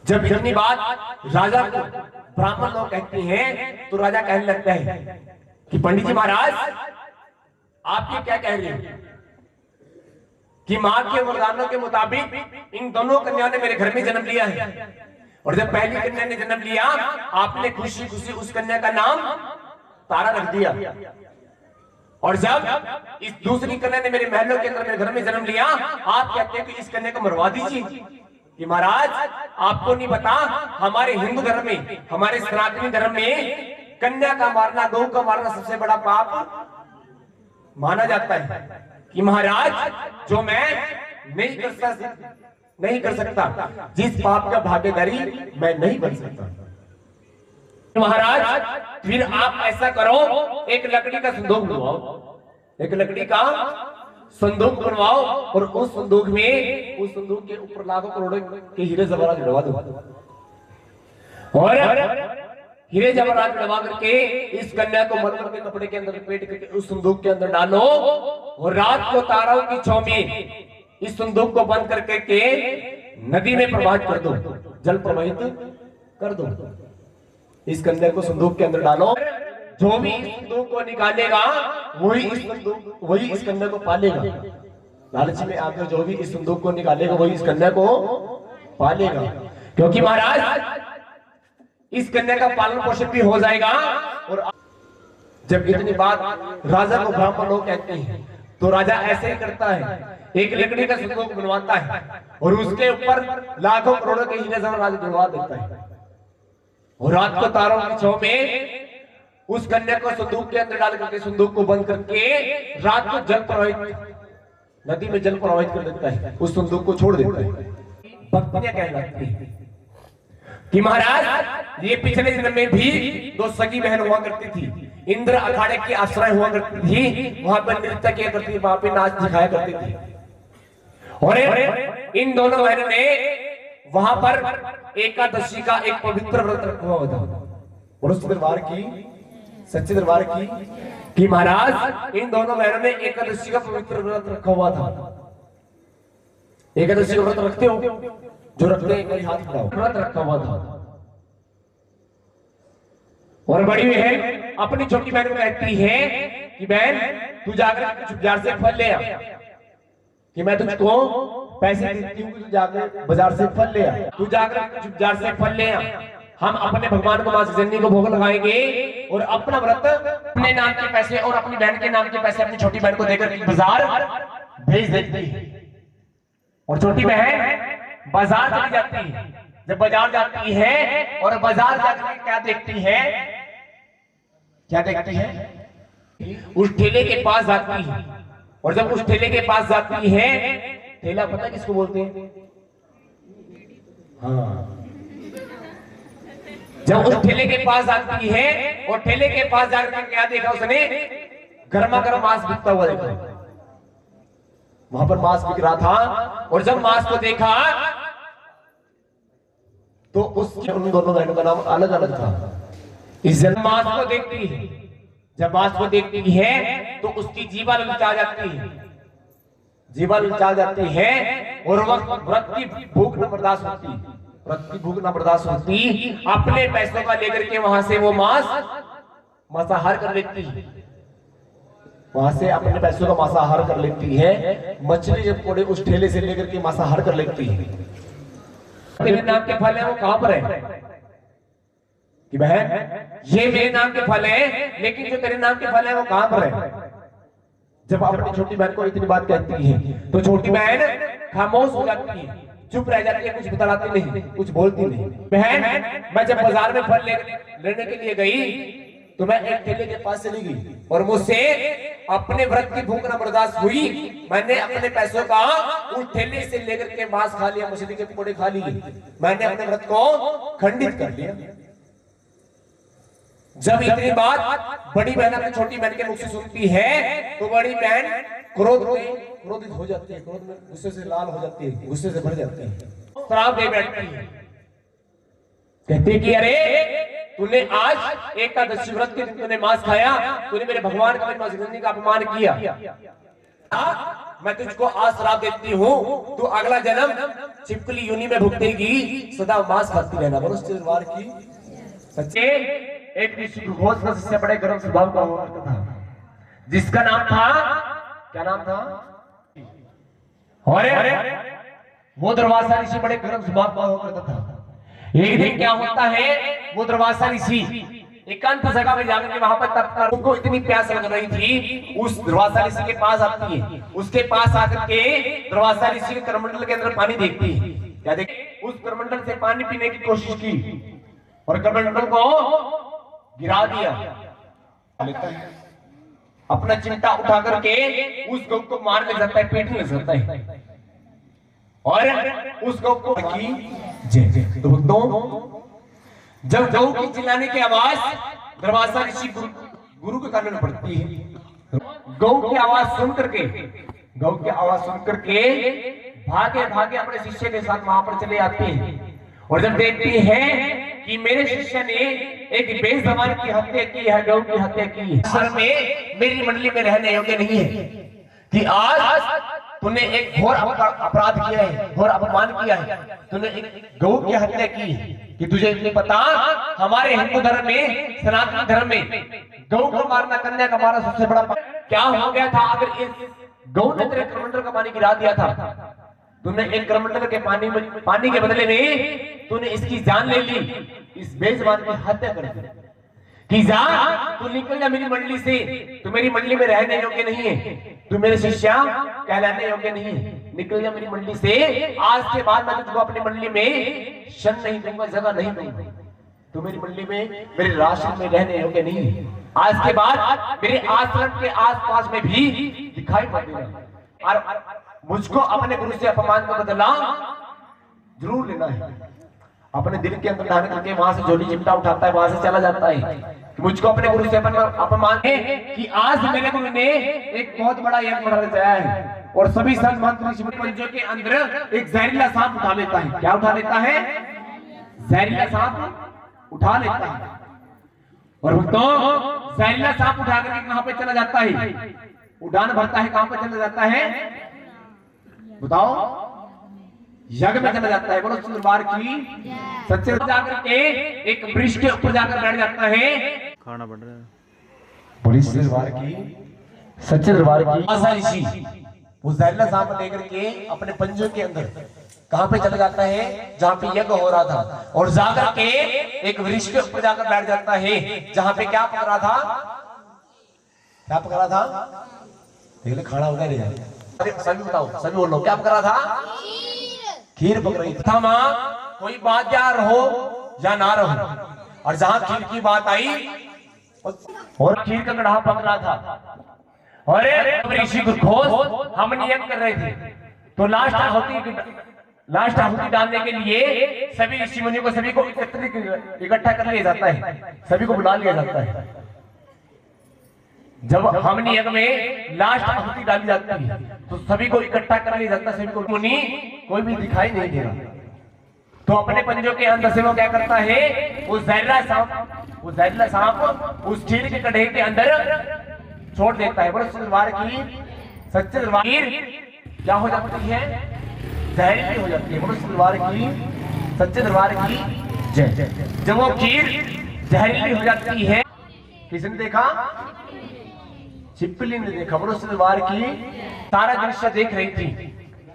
जब इतनी बात राजा को ब्राह्मण लोग कहते हैं, तो राजा कहने लगता है कि पंडित जी महाराज, आप ये क्या कह रहे हैं कि मां के वरदानों के मुताबिक इन दोनों कन्याओं ने मेरे घर में जन्म लिया है, और जब पहली कन्या ने जन्म लिया, आपने खुशी खुशी उस कन्या का नाम तारा रख दिया, और जब इस दूसरी कन्या ने मेरे महलों के अंदर मेरे घर में जन्म लिया, आप कहते हैं कि इस कन्या को मरवा दीजिए। कि महाराज, आपको नहीं पता, हमारे हिंदू धर्म में, हमारे सनातनी धर्म में कन्या का मारना, गौ का मारना सबसे बड़ा पाप माना जाता है। कि महाराज, जो मैं नहीं कर सकता, जिस पाप का भागीदारी मैं नहीं बन सकता। महाराज, फिर आप ऐसा करो, एक लकड़ी का संदूक बनवाओ, एक लकड़ी का संदूक बनवाओ, और उस संदूक में, उस संदूक के ऊपर लाखों करोड़ों के हीरे जवाहरात जड़वा दो, और हीरे जवाहरात जड़वा करके इस कन्या को मलमल के कपड़े के अंदर लपेट करके उस संदूक के अंदर डालो, और रात को तारों की छांव में इस संदूक को बंद करके नदी में प्रवाहित कर दो, जल प्रवाहित कर दो। इस कन्या को संदूक के अंदर डालो, जो भी इस संदूक को निकालेगा वही इस कन्या को पालेगा। लालची में आकर जो भी इस संदूक को निकालेगा वही इस कन्या को पालेगा, क्योंकि महाराज इस कन्या का पालन पोषण भी हो जाएगा। और जब इतनी बात राजा को ब्राह्मण लोग कहते हैं तो राजा ऐसे ही करता है, एक लकड़ी का संदूक बनवाता है और उसके ऊपर लाखों करोड़ों के हीरे राजा जुड़वा देता है। और रात को तारों की छांव में उस कन्या को संदूक के अंदर डाल करके संदूक को बंद करके रात को जल प्रवाहित नदी में जल प्रवाहित कर देता है, उस संदूक को छोड़ देता है। भक्तियां कहलाती है कि महाराज ये पिछले जन्म में भी दो सगी बहन हुआ करती थी, इंद्र अखाड़े की आश्रय हुआ करती थी, वहां पर नृत्य किया करती थी, वहां पर नाच दिखाया करती थी। और इन दोनों बहनों ने वहां पर एकादशी का एक पवित्र व्रत रखा हुआ था। और उस दरबार की सच्चे दरबार की महाराज इन दोनों बहनों ने एकादशी का पवित्र व्रत रखा हुआ था। एकादशी का व्रत रखते हो? जो रखते हैं कोई हाथ बढ़ाओ। व्रत रखा हुआ था और बड़ी बहन अपनी छोटी बहन को कहती है कि बहन तू जाकर कुछ बाजार से फल ले आ, कि मैं तुझको पैसे देती हूँ कि तू जाकर बाजार से फल ले आ, तू जाकर कुछ बाजार से फल ले आ, हम अपने भगवान को मां जननी को भोग लगाएंगे और अपना व्रत अपने नाम के पैसे और अपनी बहन के नाम के पैसे अपनी छोटी बहन को देकर बाजार भेज देती है। और छोटी बहन बाजार चली जाती है। जब बाजार जाती है और बाजार जाकर क्या देखती है, क्या देखती है? उस ठेले के पास जाती है। और जब उस ठेले के पास जाती है, ठेला पता किसको बोलते हैं? हाँ, जब उस ठेले के पास आती है और ठेले के पास जाकर क्या देखा उसने? गर्मा गर्म मांस बिकता हुआ देखा। वहां पर मांस बिक रहा था और जब मांस को देखा तो उसके उन दोनों बहनों का नाम अलग अलग था। इस मांस को देखती है, जब मांस को देखती है तो उसकी जीवा ललचा जाती है, जीवा ललचा जाती है और वक्त व्रत की भूख न बर्दाश्त होती, व्रत की भूख न बर्दाश्त होती, अपने पैसों का लेकर के वहां से वो मांसाहार कर लेती है, वहां से अपने पैसों का मांसाहार कर लेती है। मछली जब कोड़े उस ठेले से लेकर के मांसाहार कर लेती है। तेरे नाम के फल है वो कहां पर है? कि बहन ये मेरे नाम के फल है, लेकिन जो तेरे नाम के फल है वो कहां पर है? जब अपनी छोटी बहन को इतनी बात कहती है तो छोटी बहन खामोश हो जाती है, चुप रह जाती है, कुछ बताती नहीं, कुछ बोलती नहीं। बहन मैं जब बाजार में फल लेने के लिए गई तो मैं एक ठेले के पास चली गई और मुझसे अपने व्रत की भूख न बर्दाश्त हुई, मैंने अपने पैसों का उस ठेले से लेकर के मांस खा लिया, मछली के पकौड़े खा लिए, मैंने अपने व्रत को खंडित कर लिया। जब इतनी बात बड़ी बहन अपनी छोटी बहन के मुख से सुनती है तो बड़ी बहन क्रोधित हो जाती है, क्रोध में गुस्से से लाल हो जाती है, गुस्से से भर जाती है, श्राप दे बैठती है, कहती कि अरे तूने आज एकादशी व्रत के दिन तूने मांस खाया, तूने मेरे भगवान का मां जननी का अपमान किया, मैं तुझको आज श्राप देती हूँ, तू अगला जन्म छिपकली योनि में भुगतेगी, सदा मांस खाती रहना। बोलो चिरवार की सच्चे। एक ऋषि घोष का शिष्य बड़े गर्म स्वभाव का हुआ करता था, जिसका नाम था, क्या नाम था? और वो दुर्वासा ऋषि बड़े गर्म स्वभाव का हुआ करता था। एक दिन क्या होता है, वो दुर्वासा ऋषि एकांत जगह में जाकर के वहां पर तप कर, उनको इतनी प्यास लग रही थी, उस दुर्वासा ऋषि के पास आती है, उसके पास आकर के दुर्वासा ऋषि के करमंडल के अंदर पानी देखती है। क्या देखती? उस करमंडल से पानी पीने की कोशिश की और करमंडल को गिरा दिया, अपना चिमटा उठा करके उस गौ को मारने जाता है, पीटने जाता है और उस गौ को तो जब गौ की चिल्लाने की आवाज दुर्वासा ऋषि गुरु के कान में पड़ती है, गौ की आवाज सुन करके भागे भागे अपने शिष्य के साथ वहां पर चले आते हैं और जब देखती हैं कि मेरे शिष्य ने एक बेजबान की हत्या की है, गौ की हत्या की है, सर में मेरी मंडली में रहने योग्य नहीं है, कि आज तूने एक घोर अपराध किया है, घोर अपमान किया है, तूने एक गौ की हत्या की है, कि तुझे नहीं पता हमारे हिंदू धर्म में, सनातन धर्म में गौ को मारना, कन्या का मारना सबसे बड़ा क्या हो गया था अगर इस गौ ने तेरे कमंडल का पानी गिरा दिया था, तूने एक कमंडल के पानी के बदले में तूने इसकी जान ले ली, इस बेजुबान की हत्या कर दी कि जा तू निकल जा मेरी मंडली से, तू मेरी मंडली में रहने योग्य नहीं है, तू मेरे शिष्य कहलाने योग्य नहीं है, निकल जा मेरी मंडली से। आज के बाद मैं तुझको अपनी मंडली में क्षण नहीं दूंगा, जगह नहीं दूंगा, तू मेरी मंडली में मेरे राष्ट्र में रहने योग्य नहीं है। आज के बाद मेरे आश्रम के आसपास में भी दिखाई मत देना, और मुझको अपने गुरु से अपमान का बदला जरूर लेना है। अपने दिल के अंदर धारण करके वहां से झोली चिमटा उठाता है, वहां से चला जाता है कि मुझको अपने गुरु से अपमान है कि आज मेरे गुरु ने एक बहुत बड़ा यज्ञ बढ़ा रचाया है और सभी संत महंत ऋषि मुनियों के अंदर एक जहरीला सांप उठा लेता है। क्या उठा लेता है? जहरीला सांप उठा लेता है। और भक्तों, जहरीला सांप उठा करके कहां पे चला जाता है? उड़ान भरता है, कहां पे चला जाता है बताओ? यज्ञ में चला जाता है। बोलो दरबार की सच्चे जाकर के एक वृक्ष के ऊपर जाकर बैठ जाता है। खाना बढ़ रहा है। बोली दरबार की सच्चे दरबार की आशा ऋषि वो जहरीला सांप लेकर के अपने पंजों के अंदर कहां पे चला जाता है? जहां पे यज्ञ हो रहा था, और जाकर के एक वृक्ष के ऊपर जाकर बैठ जाता है जहां पे क्या पक रहा था? क्या पक रहा था? देख ले, खाना उधर है। अरे सभी बताओ, सभी बोलो, क्या पक रहा था? खीर पक रही था। मां कोई बात या रहो या ना रहो, और जहां खीर की बात आई और खीर का कढ़ा पक रहा था, और ऋषि घोष हम नियम कर रहे थे, तो लास्ट आहुति डालने के लिए सभी ऋषि मुनियों को, सभी को इकट्ठा कर लिया जाता है, सभी को बुला लिया जाता है। जब हम यज्ञ में लास्ट आहुति डाली जाती है तो सभी को इकट्ठा कर लिया जाता है, सभी को। मुनि कोई भी दिखाई नहीं दे रहा, तो अपने पंजों के अंदर से वो क्या करता है? वो जहरीला सांप उस खीर के कढ़े के अंदर छोड़ देता है। बोलो दरबार की सच्चे दरबार क्या हो जाती है? जहरीली हो जाती है। बोलो दरबार की सच्चे दरबार की जय। जब वो खीर जहरीली हो जाती है, किसने देखा? छिपकली ने देखा। बोलो दरबार की सारा दृश्य देख रही थी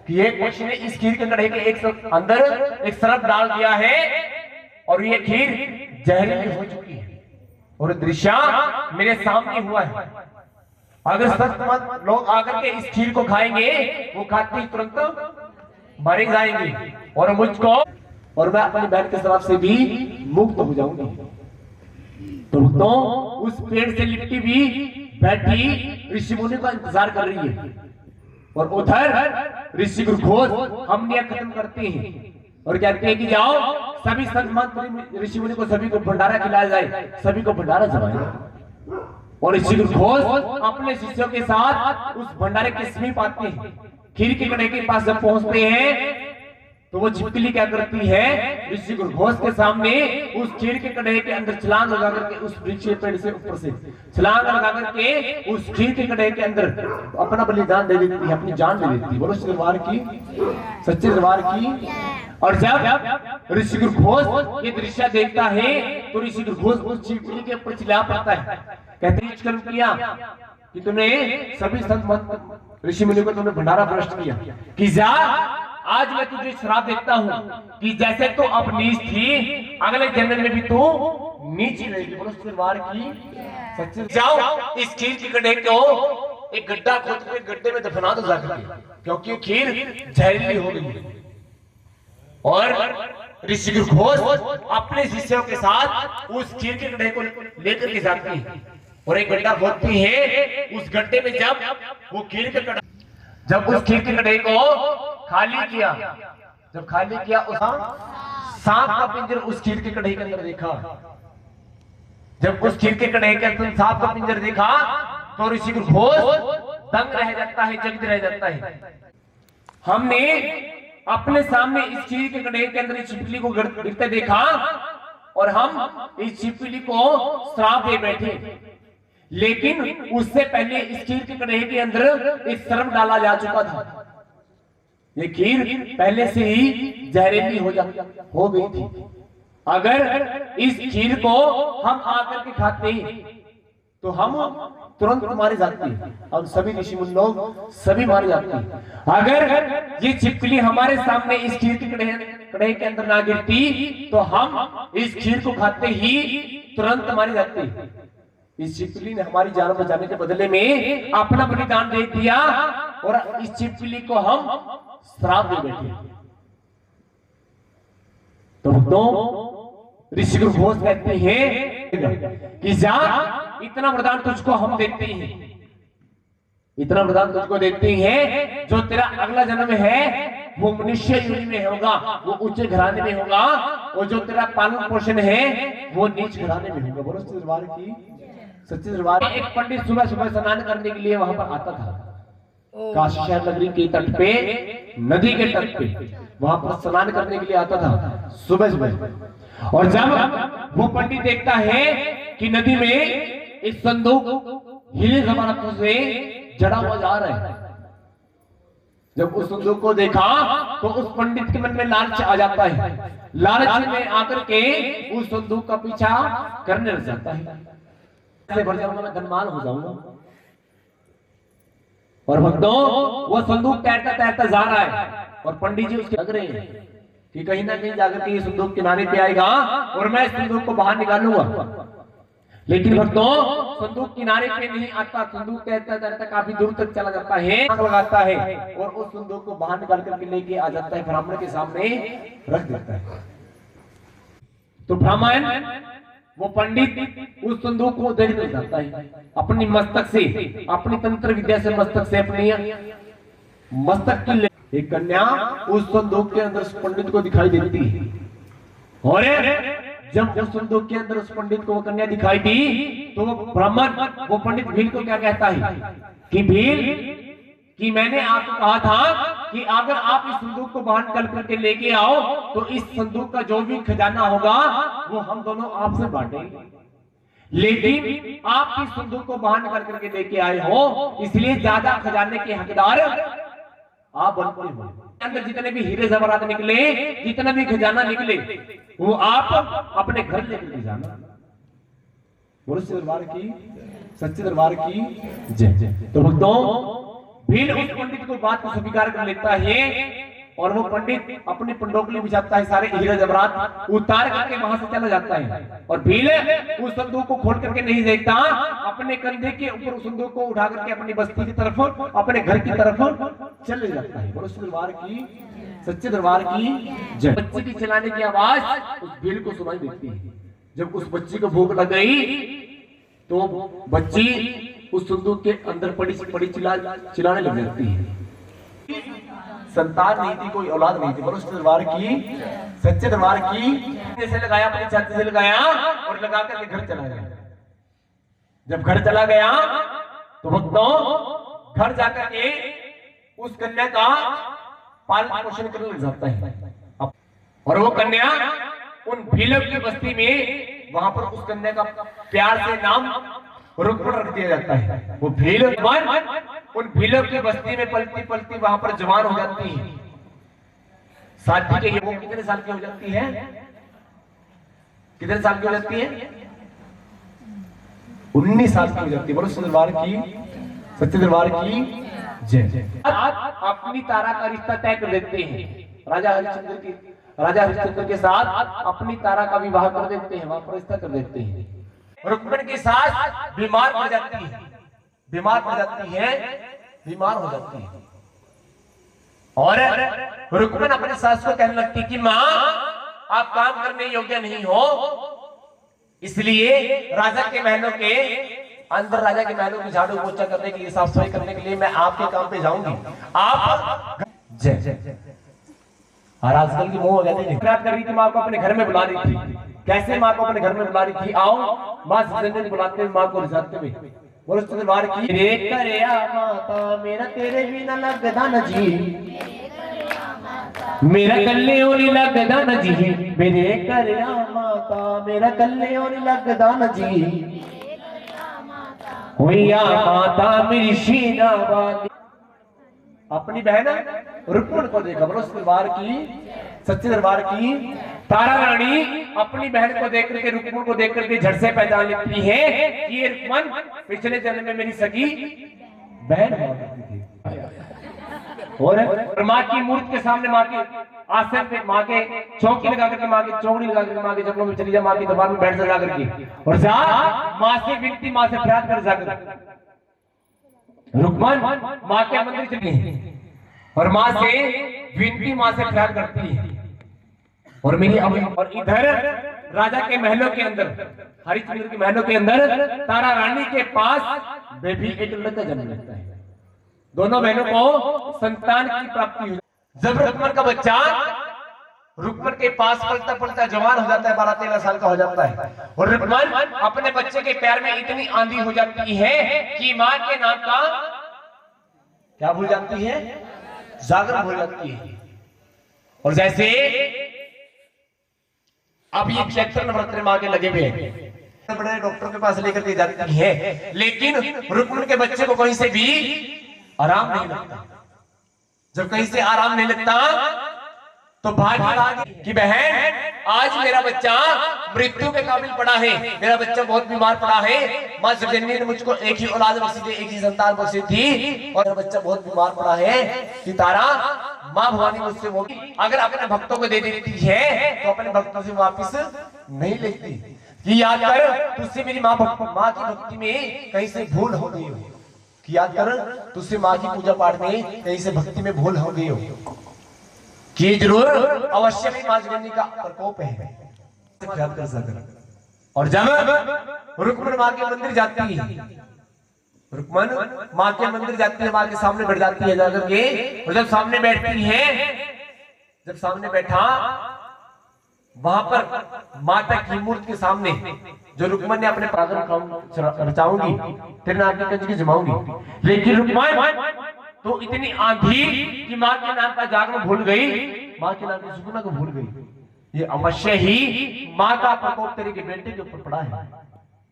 कि एक पक्षी ने इस खीर के कढ़े के अंदर एक सरफ डाल दिया है और ये खीर जहरीली हो चुकी है, और दृश्य मेरे सामने हुआ है। अगर सचमुच लोग आकर के इस खीर को खाएंगे, वो खाते ही तुरंत मरे जाएंगे, और मुझको और मैं अपनी बहन के तरफ से भी मुक्त हो जाऊंगी। तो उस पेड़ से लिपटी भी बैठी ऋषि मुनि का इंतजार कर रही है, और उधर ऋषि घोष हम नियम खत्म करते हैं और कहते हैं कि जाओ सभी संत ऋषि मुनि को, सभी को भंडारा खिलाया जाए, सभी को भंडारा जमाए। और ऋषि घोष अपने शिष्यों के साथ उस भंडारे के समीप आते हैं। खीर के कढ़े के पास जब पहुंचते हैं तो वो छिपकली क्या करती है? ऋषि घोष के सामने उस खीर के कढ़े के अंदर छलांग लगा करके उस वृक्ष पेड़ से ऊपर से छलांग लगा करके उस खीर के कढ़े के अंदर अपना बलिदान दे देती है, अपनी जान दे देती है। बोलो दरबार की सच्चे दरबार की। और जब ऋषि घोष ये दृश्य देखता है तो ऋषि घोष उस छिपकली के ऊपर चिल्ला पड़ता है, कहते हैं कर्म किया कि तूने सभी संत ऋषि मुनि को तुमने भंडारा भ्रष्ट किया, कि जा आज मैं तुझे श्राप देता हूँ कि जैसे तू अब नीच थी, अगले जन्म में भी तू नीच ही रहेगी। बोलो दरबार की सच्चे। जाओ इस खीर के गड्ढे को एक गड्ढा खोद के गड्ढे में दफना दो जाकर, क्योंकि खीर जहरीली हो गई है। और ऋषि घोष अपने शिष्यों के साथ उस खीर के गड्ढे को लेकर के जाती है और एक गड्ढा खोदती है। उस गड्ढे में जब वो खीर के गड्ढा, जब उस खीर के गड्ढे को खाली किया, जब खाली किया, उस सांप का पिंजर उस खीर के कढ़ाई के अंदर देखा। जब उस खीर के कढ़ाई के अंदर सांप का पिंजर देखा तो ऋषि घोष दंग रह जाता है, जगद रह जाता है। हमने अपने सामने इस खीर के कढ़ाई के अंदर छिपकली को गिरते देखा और हम इस छिपकली को श्राप दे बैठे, लेकिन उससे पहले इस खीर के कढ़ाई के अंदर एक सर्प डाला जा चुका था। ये खीर पहले से ही जहरीली हो गई थी। अगर इस खीर को हम आकर के खाते तो हम तुरंत मारी जाती है। और सभी ऋषि मुनि लोग सभी मारे जाते हैं। अगर ये छिपकली हमारे सामने इस खीर के कड़े के अंदर ना गिरती तो हम इस खीर को खाते ही तुरंत मारी जाती। इस छिपकली ने हमारी जान बचाने के बदले में अपना बलिदान दे दिया और इस छिपकली को हम श्राप दे बैठे। तो भक्तों, ऋषि गुरु घोष कहते हैं कि जा, इतना वरदान तुझको हम देते हैं, इतना वरदान तुझको देते हैं, जो तेरा अगला जन्म है वो मनुष्य योनि में होगा, वो उच्च घराने में होगा, और जो तेरा पालन पोषण है वो नीच घराने में होगा। बोलो सच्चे दरबार की सच्चे दरबार। एक पंडित सुबह सुबह स्नान करने के लिए वहां पर आता था, काशी शहर नगरी के तट पे, नदी के तट पे वहां पर स्नान करने के लिए आता था सुबह सुबह। और जब वो पंडित देखता है कि नदी में एक संदूक हीरे जवाहरातों से जड़ा हुआ जा रहा है, जब उस संदूक को देखा तो उस पंडित के मन में लालच आ जाता है। लालच में आकर के उस संदूक का पीछा करने लग जाता है। भर जाऊंगा, मैं धनवान हो जाऊंगा। और भक्तों, वो संदूक तैरता तैरता जा रहा है और पंडित जी उसके लग रहे हैं कि कहीं ना कहीं जाकर के ये संदूक किनारे पे आएगा और मैं इस संदूक को बाहर निकालूंगा। लेकिन भक्तों, संदूक किनारे पे नहीं आता, संदूक तैरता तैरता काफी दूर तक चला जाता है, आग लगाता है और उस संदूक को बाहर निकाल करके लेके आ जाता है, ब्राह्मण के सामने रख देता है। तो ब्राह्मण, वो पंडित उस संदूक को देखने जाता है, अपनी मस्तक से, अपनी तंत्र विद्या से मस्तक से अपनी मस्तक की एक कन्या उस संदूक के अंदर उस पंडित को दिखाई देती है। और जब उस संदूक के अंदर उस पंडित को वो कन्या दिखाई दी तो वो ब्राह्मण, वो पंडित भील को क्या कहता है कि भील, कि मैंने आपको कहा था कि अगर आप इस संदूक को बाहर निकाल करके लेके आओ तो इस संदूक का जो भी खजाना होगा वो हम दोनों आपसे बांटेंगे, लेकिन आप इस संदूक को बाहर निकाल करके लेके आए हो, इसलिए ज्यादा खजाने के हकदार आप बनते हो। अंदर जितने भी हीरे जवाहरात निकले, जितना भी खजाना निकले, वो आप अपने घर लेकर जाना। बोलो सच्चे दरबार की सच्चे दरबार की जय। तो भक्तों, भील उस पंडित को बात को स्वीकार कर लेता है और वो पंडित अपनी पंडोकली बिछाता है, सारे हीरे जवाहरात उतार करके वहां से चला जाता है। और भील उस संदूक को खोल करके नहीं देखता, अपने कंधे के ऊपर उस संदूक को उठा करके अपनी बस्ती की तरफ, अपने घर की तरफ चले जाता है। बोलो सच्चे दरबार की सच्चे दरबार की जय। बच्चे की चिल्लाने की आवाज उस भील को सुनाई देती है। जब उस बच्ची को भूख लग गई तो बच्ची उस संदूक के अंदर पड़ी चिल्लाने लग जाती है। संतान नहीं थी, कोई औलाद नहीं थी। बोलो सच्चे दरबार की सच्चे दरबार की जैसे लगाया, अपनी छत से लगाया और लगा करके घर चला गया। जब घर चला गया तो भक्तों, घर जाकर के उस कन्या का पालन पोषण करने लग जाता है। और वो कन्या उन भीलों की बस्ती में, वहां पर उस कन्या का प्यार से नाम रुक्मण रख दिया जाता है। वो भील उन भीलों की बस्ती में पलती पलती वहां पर जवान हो जाती है। शादी के वो कितने साल की हो जाती है? कितने साल की हो जाती है? 19 साल की हो जाती है। बोलो सच्चे दरबार की सच्चे दरबार की जय। अपनी तारा का रिश्ता तय कर देते हैं। राजा हरिश्चंद्र के साथ अपनी तारा का विवाह कर देते हैं, वहां पर रिश्ता कर देते हैं। रुक्मण की सास बीमार पड़ जाती है, बीमार पड़ जाती है, बीमार हो जाती है। और रुक्मण अपनी सास को कहने लगती कि माँ, आप काम करने योग्य नहीं हो, इसलिए राजा के महलों के अंदर, राजा के महलों की झाड़ू पोछा करने के लिए, साफ सफाई करने के लिए मैं आपके काम पे जाऊंगी। आप जय। और आजकल की मोह हो गया थी, कर रही थी, माँ को अपने घर में बुला रही थी। कैसे माँ को अपने घर में बुला रही थी? आओ, माँ जिंदगी बुलाते हुए, माँ को रिझाते हुए। बोलो सच्चे दरबार की रे करे माता, मेरा तेरे बिना लगदा न जी, मेरा कल्ले ओरी लगदा न जी, मेरे करे माता, मेरा कल्ले ओरी लगदा न जी, होया माता मेरी शीना वाली। अपनी बहन रुक्मण को देखा। बोलो सच्चे दरबार की सच्चे दरबार की तारा रानी अपनी बहन को देख करके, रुक्मन को देख करके झट से पहचान लेती है कि ये रुक्मन पिछले जन्म में मेरी सगी बहन हुआ करती थी। और माँ की मूर्ति के सामने, माँ के आसन पे, माँ के चौकी लगा करके, माँ की चौकड़ी लगा करके, माँ के चरणों में चली जा, माँ की दरबार में बैठ जा करके और जा माँ से विनती, माँ से फरियाद कर जाकर रुक्मन माँ के मंदिर चली और माँ से विनती, माँ से फरियाद करती है। और मेरी और इधर राजा के महलों के अंदर, हरिश्चंद्र के महलों के अंदर तारा रानी के पास बेबी एक लड़का जन्म लेता है। दोनों बहनों को संतान की प्राप्ति हुई। जब रुक्मन का बच्चा रुक्मन के पास पलता पलता जवान हो जाता है, 12-13 साल का हो जाता है और रुक्मन अपने बच्चे के पैर में इतनी आंधी हो जाती है कि माँ के नाम का क्या भूल जाती है, जागर भूल जाती है। और जैसे अब ये 76 नवरात्र माँ के लगे हुए हैं, बड़े डॉक्टर के पास लेकर के जाती है, लेकिन रुक्मन के बच्चे को कहीं से भी आराम नहीं लगता। जब कहीं से आराम नहीं लगता तो भाग कि बहन आज मेरा बच्चा मृत्यु के काबिल पड़ा है, मेरा बच्चा बहुत बीमार पड़ा है। माँ जगजननी ने मुझको एक ही औलाद बख्शी थी, एक ही संतान बख्शी थी और मेरा बच्चा बहुत बीमार पड़ा है कि तारा माँ भवानी मुझसे वो अगर अपने भक्तों को दे देती है तो अपने भक्तों से वापिस नहीं लेती। कि याद कर तुझसे मेरी माँ की भक्ति में कहीं से भूल हो गई हो, कि याद कर तुझसे माँ की पूजा पाठ में कहीं से भक्ति में भूल हो गई हो, कि जरूर अवश्य में माँ जगजननी का प्रकोप है। याद कर सकते। और जब रुक्मन माँ के मंदिर जाती है, रुक्मन माँ के मंदिर जाती है, माँ के सामने बैठ जाती है जाकर के, और जब सामने बैठती है, जब सामने बैठा वहां पर माता की मूर्ति के सामने जो रुक्मन ने अपने पागल रचाऊंगी, तेरे नाम की कंजकी जमाऊंगी, लेकिन रुक्मन तो इतनी आंधी कि माँ के नाम का जागरण भूल गई, माँ के नाम की सुकूना को भूल गई। ये अवश्य ही माँ का प्रकोप तेरे के बेटे के ऊपर पड़ा है।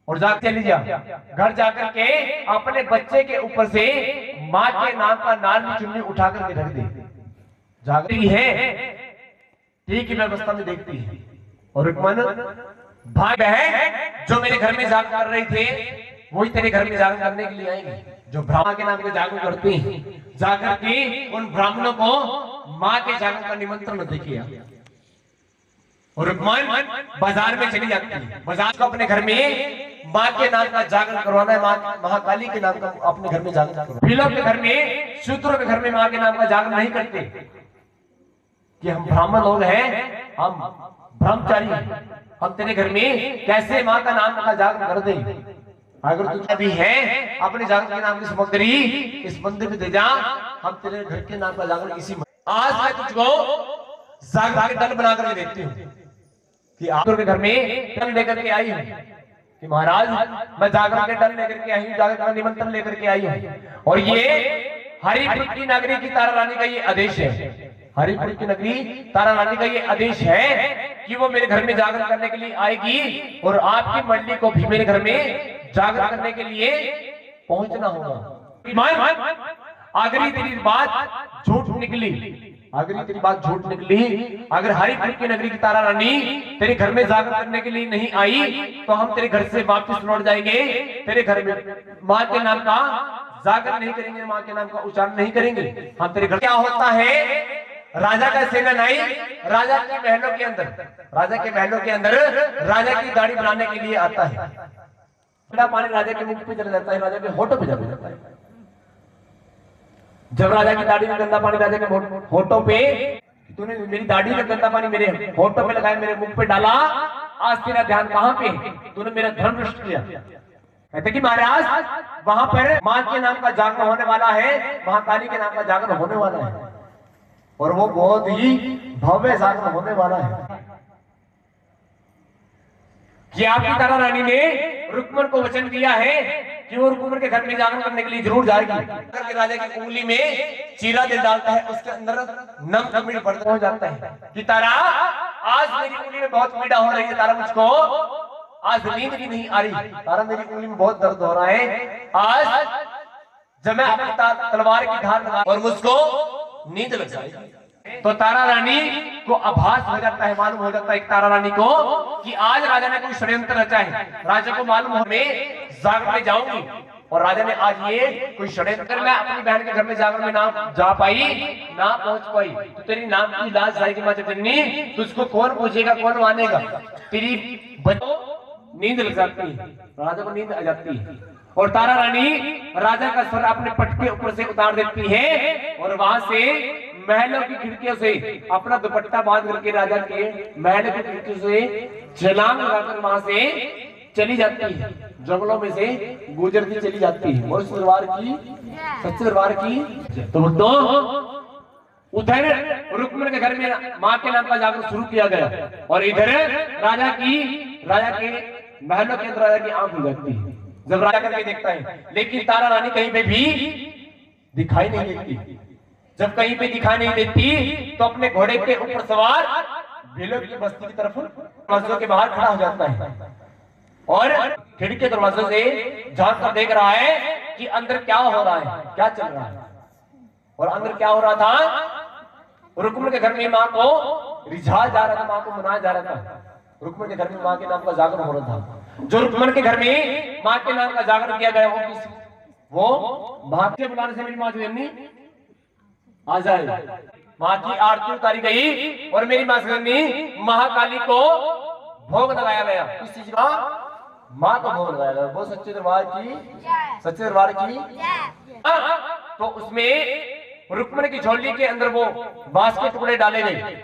और जाके चली जा घर जाकर के अपने बच्चे के ऊपर से माँ के नाम का नारनी चुन्नी उठा करके रख दे। जागती है ठीक ही व्यवस्था में देखती है। और रुक्मन भाई बहन जो मेरे घर में जाग कर रहे थे वही तेरे घर में जागरण करने के लिए आएंगे। जो ब्राह्मण के नाम के जागरण करते हैं, जाकर के उन ब्राह्मणों को माँ के जागरण का निमंत्रण देखिए। और रुक्मन बाजार में चली जाती है, बाजार को अपने घर में माँ के नाम का जागरण करवाना है, माँ महाकाली के नाम का अपने घर में जागरण करवाना। भीलों के घर में, शूद्रों के घर में माँ के नाम का जागरण नहीं करते कि हम ब्राह्मण लोग हैं, हम ब्रह्मचारी हैं, हम तेरे घर में कैसे माँ का नाम का जागरण कर दें। अगर तू अभी है अपने जागरण के नाम की सामग्री इस मंदिर में दे जा, हम तेरे घर के नाम का जागरण इसी आज मैं तुझको जागरण के दल बना करके देती हूँ कि आप के घर में दल लेकर के आई हूँ कि महाराज मैं जागरण के दल लेकर के आई हूँ, जागरण का निमंत्रण लेकर के आई हूँ। और ये हरिपुर की नगरी की तारा रानी का ये आदेश है, हरिपुर की नगरी तारा रानी का ये आदेश है कि वो मेरे घर में जागरण करने के लिए आएगी और आपकी मंडली को भी मेरे घर में जागरण करने के लिए पहुंचना होगा। अगर तेरी बात झूठ निकली, अगर तेरी बात झूठ निकली, अगर हरिपुर की नगरी की तारा रानी तेरे घर में जागरण करने के लिए नहीं आई तो हम तेरे घर से वापस लौट जाएंगे, तेरे घर में माँ के नाम का जागरण नहीं करेंगे, माँ के नाम का उच्चारण नहीं करेंगे हम तेरे घर। क्या होता है राजा का सेनानायक राजा के महलों के अंदर, राजा के महलों के अंदर राजा की दाढ़ी बनाने के लिए आता है। ठंडा पानी राजा के मुख पे चला जाता है, राजा के होठों पे चला जाता है। जब राजा की दाढ़ी में गंदा पानी राजा के होठों पे, तूने मेरी दाढ़ी में गंदा पानी मेरे होठों पे लगाया, मेरे मुख पे डाला, आज तेरा ध्यान कहाँ पे, तूने मेरा धर्म नष्ट किया। कहते कि महाराज वहां पर माँ के नाम का जागरण होने वाला है, महाकाली के नाम का जागरण होने वाला है और वो बहुत ही भव्य जागरण होने वाला है कि आपकी तारा रानी ने रुक्मन को वचन दिया है कि वो रुक्मन के घर में जागरण करने के लिए जरूर जाएगी। करके राजा की उंगली में चीरा दिल डालता है, उसके अंदर नम कमीज बढ़ता हो जाता है कि तारा आज मेरी उंगली में बहुत पीड़ा हो रही है, तारा मुझको आज नींद भी नहीं आ रही, तारा मेरी उंगली में बहुत दर्द हो रहा है, आज जब मैं अपनी तलवार की धार लगा और मुझको नींद लग जाएगी। तो तारा रानी को आभास हो जाता है, मालूम हो जाता है तारा रानी को कि आज राजा ने कोई षड्यंत्र रचा है। राजा को मालूम हो मैं जागर में जाऊंगी और राजा ने आज ये कोई षड्यंत्र, मैं अपनी बहन के घर में जागर में ना जा पाई, ना पहुंच पाई तो तेरी नाम की लाज जाएगी माँ जननी, तुझको कौन पूछेगा, कौन मानेगा। तेरी बच्चों नींद लग जाती है, राजा को नींद आ जाती है और तारा रानी राजा का सर अपने पट के ऊपर से उतार देती है और वहां से महलों की खिड़कियों से अपना दुपट्टा बांध करके राजा के महल की खिड़कियों से छलांग लगाकर वहां से चली जाती है, जंगलों में से गुजरती चली जाती है। और दरबार की, सच्चे दरबार की। तो उधर रुक्मणी के घर में माँ के नाम का जागरण शुरू किया गया और इधर राजा के महलों के अंदर राजा की आंख खुल जाती है जब राजा करके देखता है, लेकिन तारा रानी कहीं पे भी दिखाई नहीं देती। जब कहीं पे दिखाई नहीं देती तो अपने घोड़े के ऊपर सवार भेलों की बस्ती की तरफ दरवाजों के बाहर खड़ा हो जाता है और खिड़की के दरवाजों से झांक कर देख रहा है कि अंदर क्या हो रहा है, क्या चल रहा है। और अंदर क्या हो रहा था, रुक्मणी के घर में माँ को रिझाया जा रहा था, माँ को मनाया जा रहा था। रुक्मणी के घर में माँ के नाम का जागरण हो रहा था। जो रुक्मणी के घर में माँ के नाम का जागरण किया गया वो भाग के बुलाने से मेरी माँ जननी आ जाए। माँ की आरती उतारी गई और मेरी माँ जननी महाकाली को भोग लगाया गया। किस चीज का? माँ को भोग लगाया गया। वो सच्चे दरबार की, सच्चे दरबार की। तो उसमें रुक्मणी की झोली के अंदर वो बांस के टुकड़े डाले गए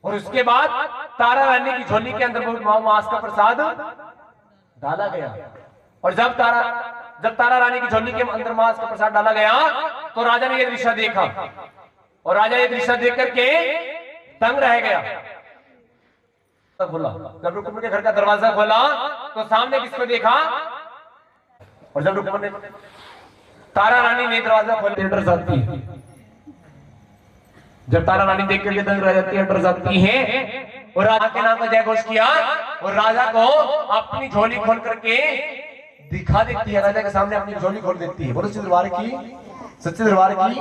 और उसके बाद तारा रानी की झोली के अंदर वो मांस का प्रसाद डाला गया। और जब तारा रानी की झोली के अंदर मांस का प्रसाद डाला गया तो राजा ने यह दृश्य देखा और राजा ये दृश्य देख करके दंग रह गया। खोला, जब रुक्मणी के घर का दरवाजा खोला तो सामने किसको देखा, और जब रुक्मणी तारा रानी ने दरवाजा खोला डर जाती है। जब तारा रानी देख करके दंग रह जाती है, डर जाती है और राजा के नाम का जय घोष किया और राजा को अपनी झोली खोल करके दिखा देती है। राजा के सामने अपनी झोली खोल देती है। बोलो सच्चे दरबार की, सच्चे दरबार की।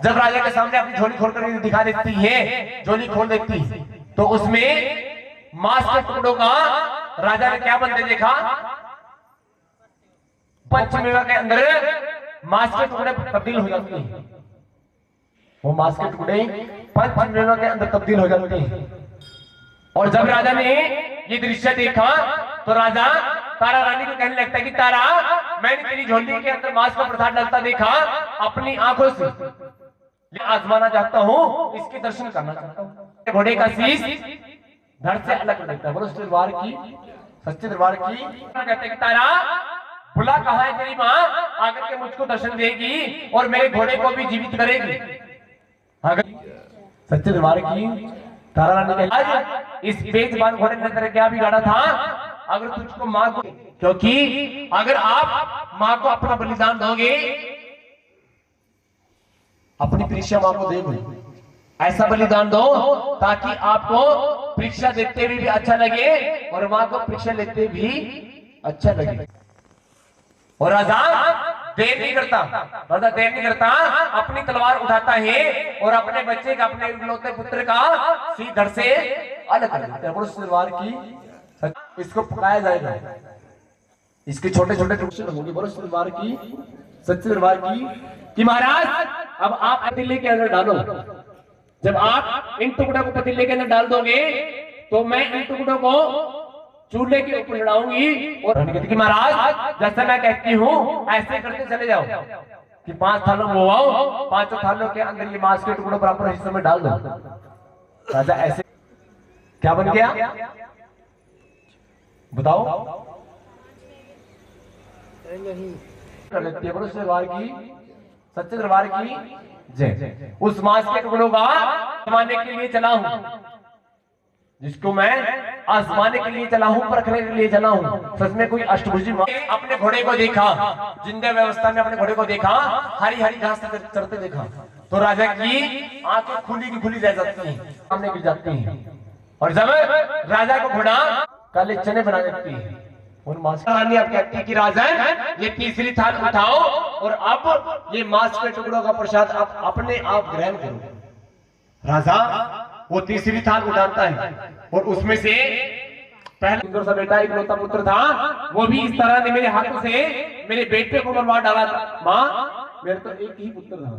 जब राजा के सामने अपनी झोली खोल करके दिखा देती है, झोली खोल देती है, तो उसमें मांस के टुकड़ों का राजा ने क्या बनते देखा, पंचमेवा के अंदर मांस के टुकड़े तब्दील हो जाते हैं। वो मांस के टुकड़े पंचमेवा के अंदर तब्दील हो जाते हैं। और जब राजा ने ये दृश्य देखा तो राजा तारा रानी को कहने लगता है कि तारा, मैंने तेरी झोली के अंदर मांस का प्रसाद डालता देखा, अपनी आंखों से आजमाना चाहता हूँ, इसके दर्शन करना चाहता हूँ। घोड़े का शीश धड़ से अलग कर देता है। बोलो सच्चे दरबार की, सच्चे दरबार की। कहते हैं कि तारा बुला कहा है तेरी माँ, आकर के मुझको दर्शन देगी और मेरे घोड़े को भी जीवित करेगी। सच्चे दरबार की। तारा रानी ने आज इस बेजबान घोड़े ने तेरे क्या बिगाड़ा था, अगर तुझको माँ को, क्योंकि अगर आप माँ को अपना बलिदान दोगे, अपनी परीक्षा माँ को दोगे, ऐसा बलिदान दो ताकि आपको परीक्षा देते भी अच्छा लगे और माँ को परीक्षा लेते भी अच्छा लगे। और राजा देर नहीं करता, राजा देर नहीं करता, अपनी तलवार उठाता है और अपने बच्चे का, अपने इकलौते पुत्र का सिर धड़ से अलग कर देता है। बोलो तलवार की। इसको पकाया जाएगा, इसके छोटे छोटे टुकड़े होंगे। बोलो तलवार की, सच्चे दरबार की। कि महाराज अब आप पतीले के अंदर डालो, जब आप इन टुकड़ों को पतीले के अंदर डाल दोगे तो मैं इन टुकड़ों को चूल्हे के ऊपर चढ़ाऊंगी। और कि महाराज जैसे मैं कहती हूँ ऐसे करते चले जाओ कि 5 थालों में वो आओ, 5 थालों के अंदर ये मांस के टुकड़ों बराबर हिस्से में डाल दो। राजा ऐसे क्या बन गया बताओ, कर लेती है। बोलो दरबार की, सच्चे दरबार की जय। उस मांस के टुकड़ों का आजमाने के लिए चला हूं, जिसको मैं आजमाने के लिए चला हूं, परखने के लिए चला हूं। सच में कोई अष्टभुजी अपने घोड़े को देखा, जिंदा व्यवस्था में अपने घोड़े को देखा, हरी हरी घास चरते देखा तो राजा की आंखें खुली की खुली रह जाती हैं, सामने गिर जाती हैं। और जब राजा को घोड़ा काले चने बना देती है। और रानी अब कहती है कि राजा ये तीसरी थाल उठाओ और अब ये मांस के टुकड़ों का प्रसाद आप अपने आप ग्रहण करो। राजा वो तीसरी थाल उठाता है और उसमें से पहला सुंदर सा बेटा इकलौता पुत्र था, वो भी इस तरह ने मेरे हाथों से मेरे बेटे को मरवा डाला था। माँ, मेरा तो एक ही पुत्र था।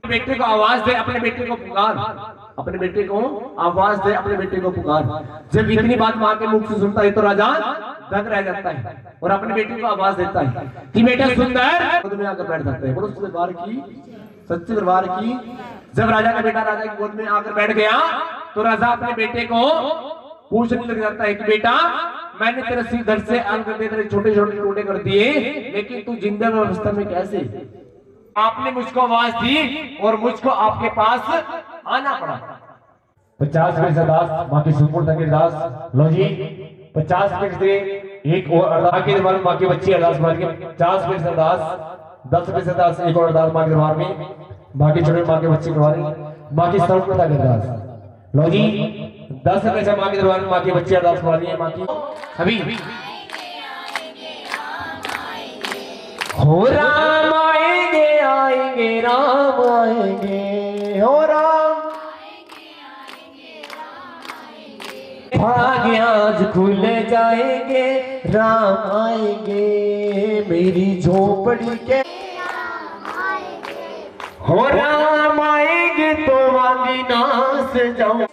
बेटे को आवाज दे, अपने बेटे को पुकार, अपने बेटे को आवाज दे, अपने बेटे को पुकार। जब इतनी बात माँ के मुख से सुनता है तो राजा दंग रह जाता है और अपने बेटे को आवाज देता है कि बेटा सुंदर, खुद में आकर बैठ जाता है। बोलो सच्चे दरबार की, सच्चे दरबार की। जब राजा का बेटा राजा की गोद में आकर बैठ गया तो राजा अपने बेटे को पूछने लग जाता है कि बेटा, मैंने तेरे सिर से अंग दे तेरे छोटे छोटे टुकड़े कर दिए, लेकिन तू जिंदा अवस्था में कैसे? आपने मुझको आवाज दी और मुझको आपके पास आना पड़ा। 50 पैसे दास माँ की संपूर्ण के दास। लो जी 50 पैसे एक और अरदास के दरबार में माँ की बच्ची अरदास मार के 50 पैसे दास, 10 पैसे दास एक और अरदास माँ के दरबार में बाकी छोटे माँ के बच्ची करवानी माँ की संपूर्ण के दास। लो जी 10 पैसे माँ के दरबार में माँ की बच्ची अरदास करवानी है माँ की। अभी हो राम आएंगे आएंगे राम आएंगे, हो राम भाग्य आज खुल जाएंगे, राम आएंगे मेरी झोपड़ी के, हो राम आएंगे तो वाली नास जाऊं,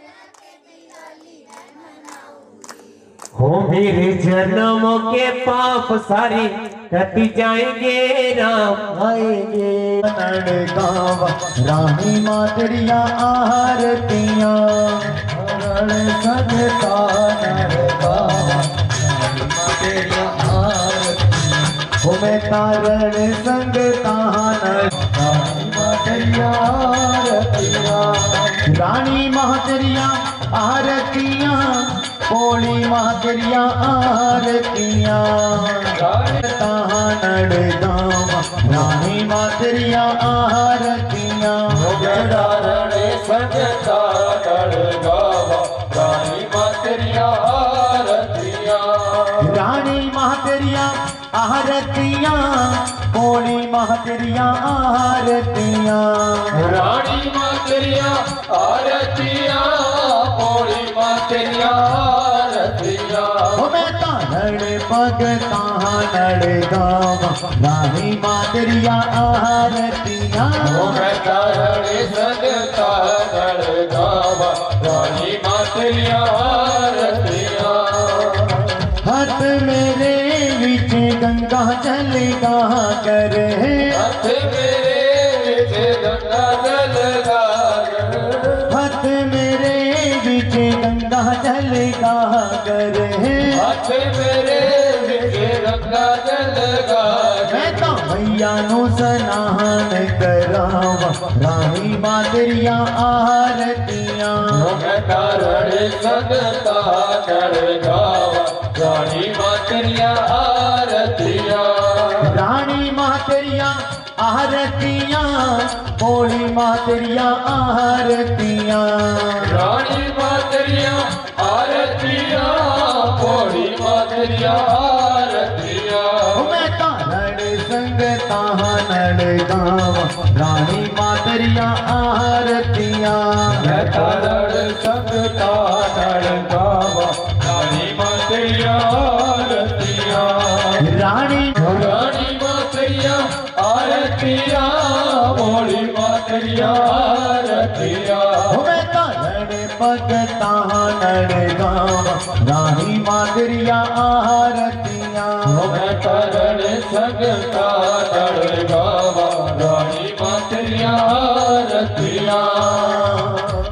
हो मेरे जन्मों के पाप सारे कट जाएंगे, राम आएंगे। गावा रानी मातरिया आरतियां सजता गावा रानी मातरिया आरतियां, हो मैं तारण संग रानी मातरिया आरतियां, रानी मातरिया आरतियां, बोली मातरिया आरतियां, तानड़ गावा रानी मातरिया आरतियां, रे संगता गावा रानी मातरिया आरतियां, रानी मातरिया आरतियां, बोली मातरिया आरतियां, रानी मातरिया आरतियां, बोली मातरिया आरतियां, हो मैं तानड़ पग तानड़ गावा रानी मातरिया आरतियां, मैं तारे संगता गावा रानी मातरिया आरतियां, हाथ मेरे विच गंगा जल गा कर, हाथ मेरे विच गंगा जल गागर, हाथ मेरे विच गंगा जल गा कर, हाथ मेरे विच गंगा जल गागर, मैं तो मैया नू सनाहन करावा रानी मातरिया आरतियां, मैं तारे संगता गावा रानी मातरिया आरतियां, रानी मातरिया आरतियां, बोली मातरिया आरतियां, रानी मातरिया आरतियां, बोली मातरिया आरतियां, मैं तानड़ संग तानड़ गावा रानी मातरिया आरतियां, मैं तारे संगता गावा रानी मातरिया आरतियां, रानी रानी मातरिया आरतियां, बोली मातरिया आरतियां, मैं तानड़ पग तानड़ गावा रानी मातरिया आरतियां, मैं तारे संगता गावा रानी मातरिया आरतियां,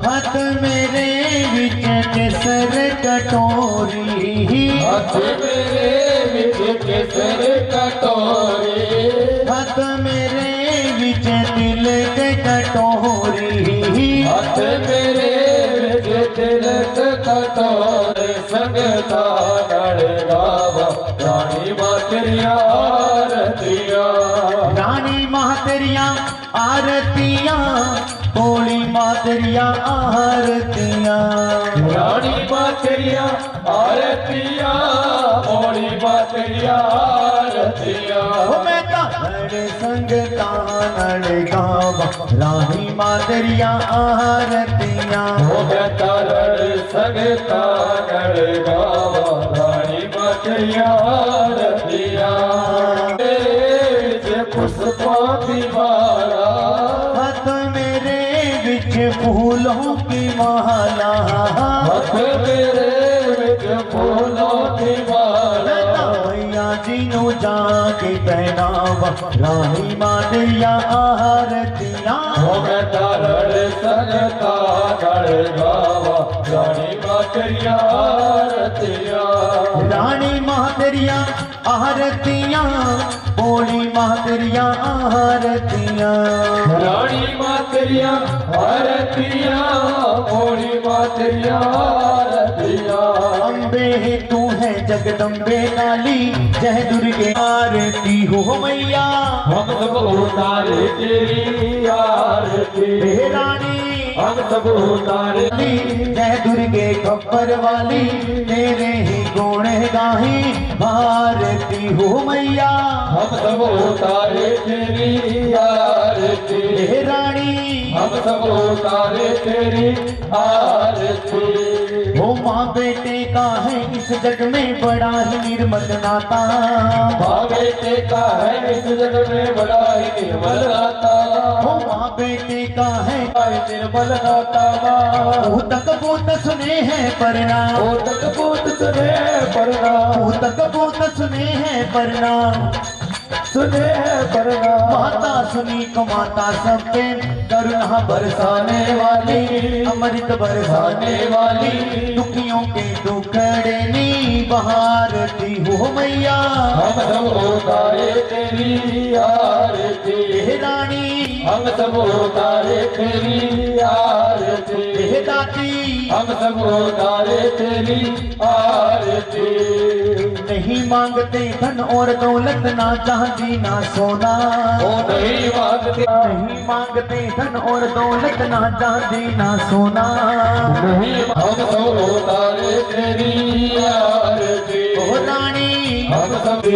हाथ मेरे विच केसर कटोरी, हाथ मेरे विच केसर कटोरी, हाथ मेरे विच तिलक कटोरी, हाथ मेरे विच तिलक कटोरी, संगता गावा रानी मातरिया आरतियां, रानी मातरिया आरतियां, बोली मातरिया आरतियां, रानी मातरिया आरतियां, बोली मातरिया आरतियां, मैं तानड़ अरे संग तानड़ गावा रानी मादरिया आरतियां हो तारण संगता नड़ गावा रानी मादरिया आरतियां पुष्पा दीवारा हाथ मेरे बिच फूलों की माला हाथ मेरे विच फूलों की माला मैया जी नु जाके पहनावा रानी मादरिया आरतियां हो तारण संगता नड़ गावा रानी मादरिया आरतियां रानी मादरिया आरतियां बोली मादरिया आरतियां रानी मातरिया आरतिया मोरी मातरिया आरतिया अम्बे तू है जगदम्बे काली जय दुर्गे आरती हो मैया हम सब उतारे तेरी आरती हे रानी हम सब उतारे जय दुर्गे खप्पर वाली तेरे ही गुण गाही भारती हो मैया हम सब उतारे तेरी आरती हे रानी हम सब उतारे तेरी आरती वो माँ बेटे का है इस जग में बड़ा ही निर्मल नाता माँ बेटे का है इस जग में बड़ा ही निर्मल नाता वो माँ बेटे का है निर्मल नाता तक बोत सुने हैं परना ओ तक बहुत सुने परना तक बोत सुने हैं परना सुने परना माता सुनी को माता सब पे करुणा बरसाने वाली अमृत बरसाने वाली दुखियों के दुखड़े नी बहारती हो मैया हम सब उतारे तेरी आरती हे रानी हम सब उतारे तेरी आरती हे दाती हम सब उतारे तेरी आरती नहीं मांगते धन और दौलत ना चांदी ना सोना ओ नहीं मांगते नहीं मांगते धन और दौलत ना चांदी ना सोना नहीं हम सब उतारे तेरी आरती ओ रानी हम सब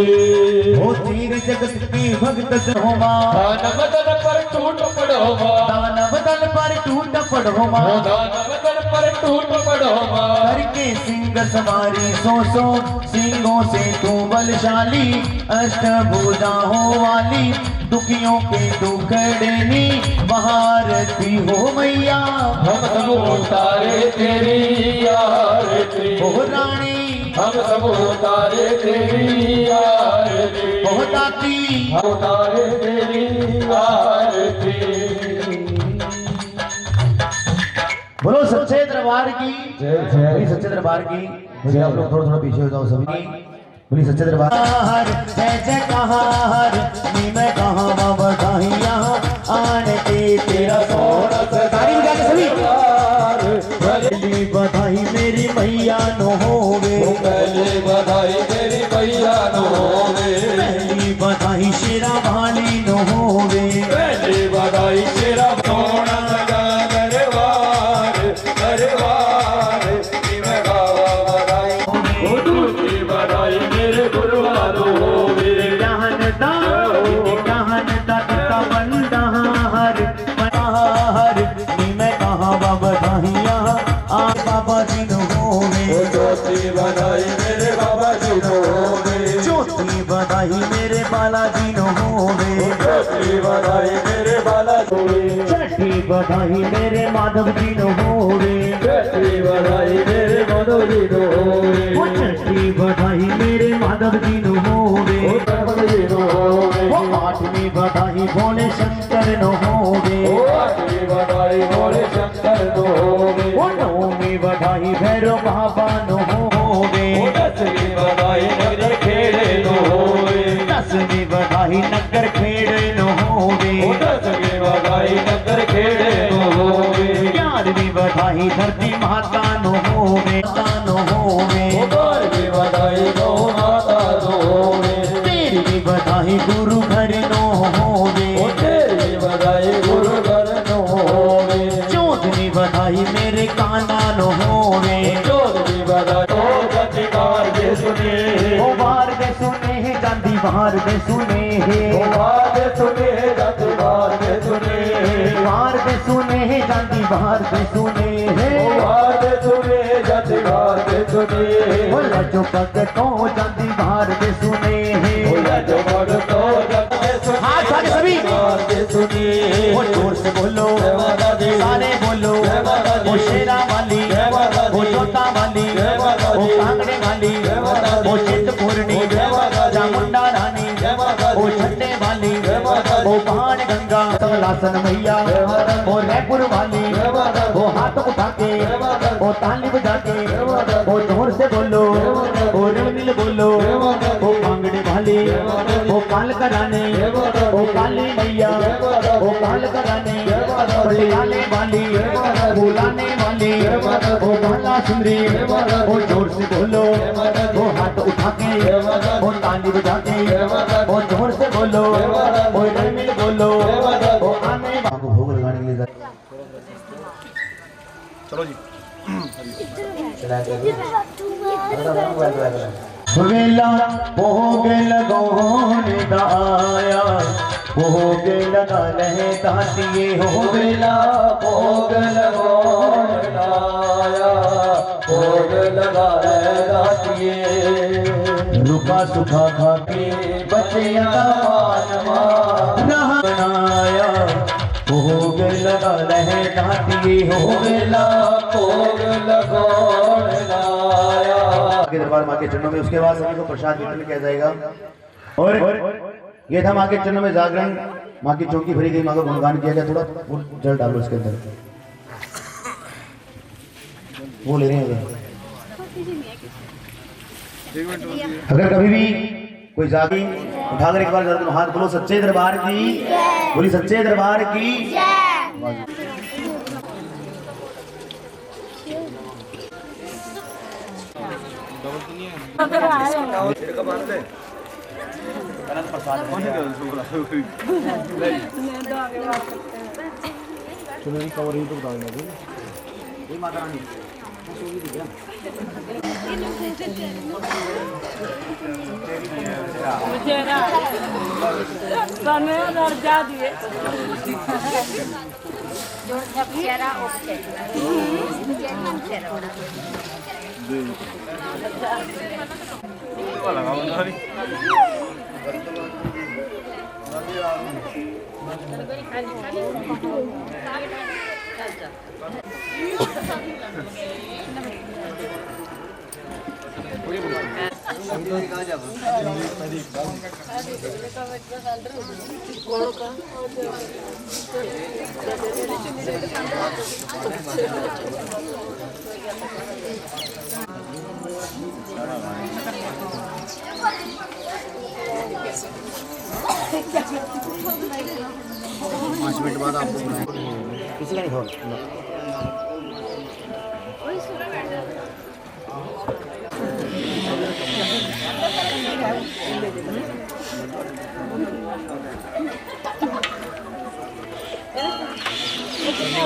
ओ तीर जगत की भक्त होमा दान बदन पर टूट पड़ोमा दानव दल पर टूट पड़ोमा दान बदन पर टूट पड़ोमा करके सिंह सवारी सो सिंहों से तू बलशाली अष्टभुजाओं वाली दुखियों के दुखड़े नी बहारती हो मैया हम सब उतारे तेरी आरती ओ रानी हम सब उतारे तेरी आरती ओ दाती हम उतारे तेरी आरती बोलो सच्चे दरबार की जय जय बोली सच्चे दरबार की मुझे आप लोग थोड़ा थोड़ा पीछे हो जाओ सभी बोली सच्चे दरबार जय जय कहार नी मैं कहाँ बाबा कहिया आने के तेरा सोना तारीफ गा के सभी पहली बधाई मेरी मैया नो होवे पहले बधाई तेरी मैया नो होवे पहली बधाई शेरा भाली नो होवे पहली बधाई तेरा सोना लगा दरबार दरबार मैं गावा बधाई ओ दूसरी बधाई मेरे गुरुवारो होवे जहन दा का बंदा हर नी मैं कहाँ बाबा कहिया आ बाबा जी नो होवे ओ ज्योति बधाई मेरे बाबा जी नो होवे ज्योति बधाई मेरे बालाजी नो होवे ज्योति बधाई मेरे बाला होवे छठी बधाई मेरे माधव जी नो होवे ज्योति बधाई मेरे माधव जी नो होवे वो छठी बधाई मेरे माधव जी नो होवे ओ गणपति जी नो होवे वो आठवीं बधाई भोले शंकर नो होवे ओ आठवीं बधाई भोले शंकर नो होवे वो नौवीं बधाई भैरव बाबा नो होवे ओ दसवीं बधाई नगर खेड़े नो होवे दसवीं बधाई नगर खेड़े नो होवे ओ दसवीं बधाई नगर खेड़े नो होवे 11वीं बधाई धरती माता नो होवे नो होवे ओ 12वीं बधाई गौ माता नो होवे 13वीं बधाई गुरु घर नो होवे ओ 13वीं बधाई गुरु घर नो होवे 14वीं बधाई मेरे काना नो होवे 14वीं बधाई ओ गतिकार जे सुने ओ बार दे सुने जांदी बाहर दे सुने बाहर दे सुने जाती बाहर दे सुने बाहर दे सुने जाती बाहर दे सुने बाहर दे सुने जाती बाहर दे सुने बोला जो पग तो जाती बाहर दे सुने जो भगतो जाते सुने हाथ आगे सभी बाहर दे सुने वो जोर से बोलो सारे बोलो वो शेरा वाली वो जोता वाली वो कांगड़े वाली वो चिंतपूर्णी चामुंडा रानी वो झंडे वाली वो पहाड़ गंगा कमलासन मैया वो रायपुर वाली वो हाथ उठा के वो ताली बजा के वो जोर से बोलो वो रिलमिल बोलो वो कांगड़े वाली वो काल कराने वो काली मैया वो काल कराने पटियाले वाली बुलाने वाली वो बाला सुंदरी वो जोर से बोलो वो हाथ उठा के वो ताली बजा के वो जोर से बोलो वो रिलमिल बोलो वो आने को भोग लगाने के लिए चलो जी वेला भोग लगौन दाया भोग लगा लहे दातिए हो बेला भोग लगाया भोग लगा दातिए रुका सुखा खा के बच्चियां मानवा रहा बनाया भोग लगा लहे दातिए हो बेला भोग लगाया के दरबार माँ के चरणों में। उसके बाद सभी को प्रसाद वितरण किया जाएगा और ये था माँ के चरणों में जागरण। माँ की चौकी भरी गई, माँ को गुणगान किया गया। थोड़ा जल डालो इसके अंदर, वो ले रहे हैं। अगर कभी भी कोई जागी उठाकर एक बार हाथ बोलो सच्चे दरबार की, बोली सच्चे दरबार की। कवर ही तो बता देना माता रानी पाँच मिनट बाद आपको किसी का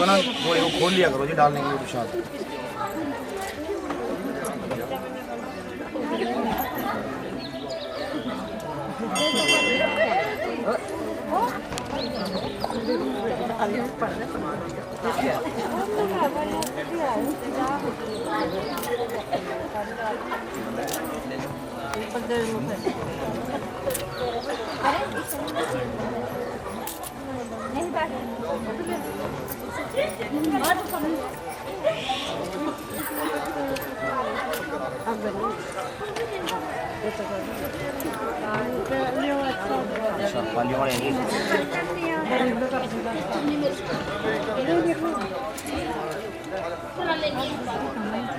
नहीं खोल वो खोल लिया करो जी, डालने के लिए प्रसाद।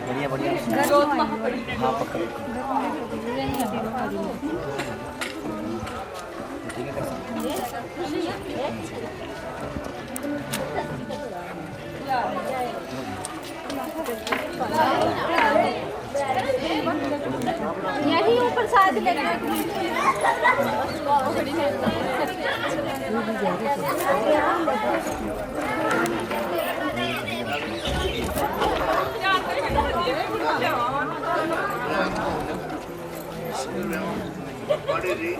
बढ़िया बढ़िया, हाँ पक्का ठीक है। यही ऊपर साथ लेना बड़ी जी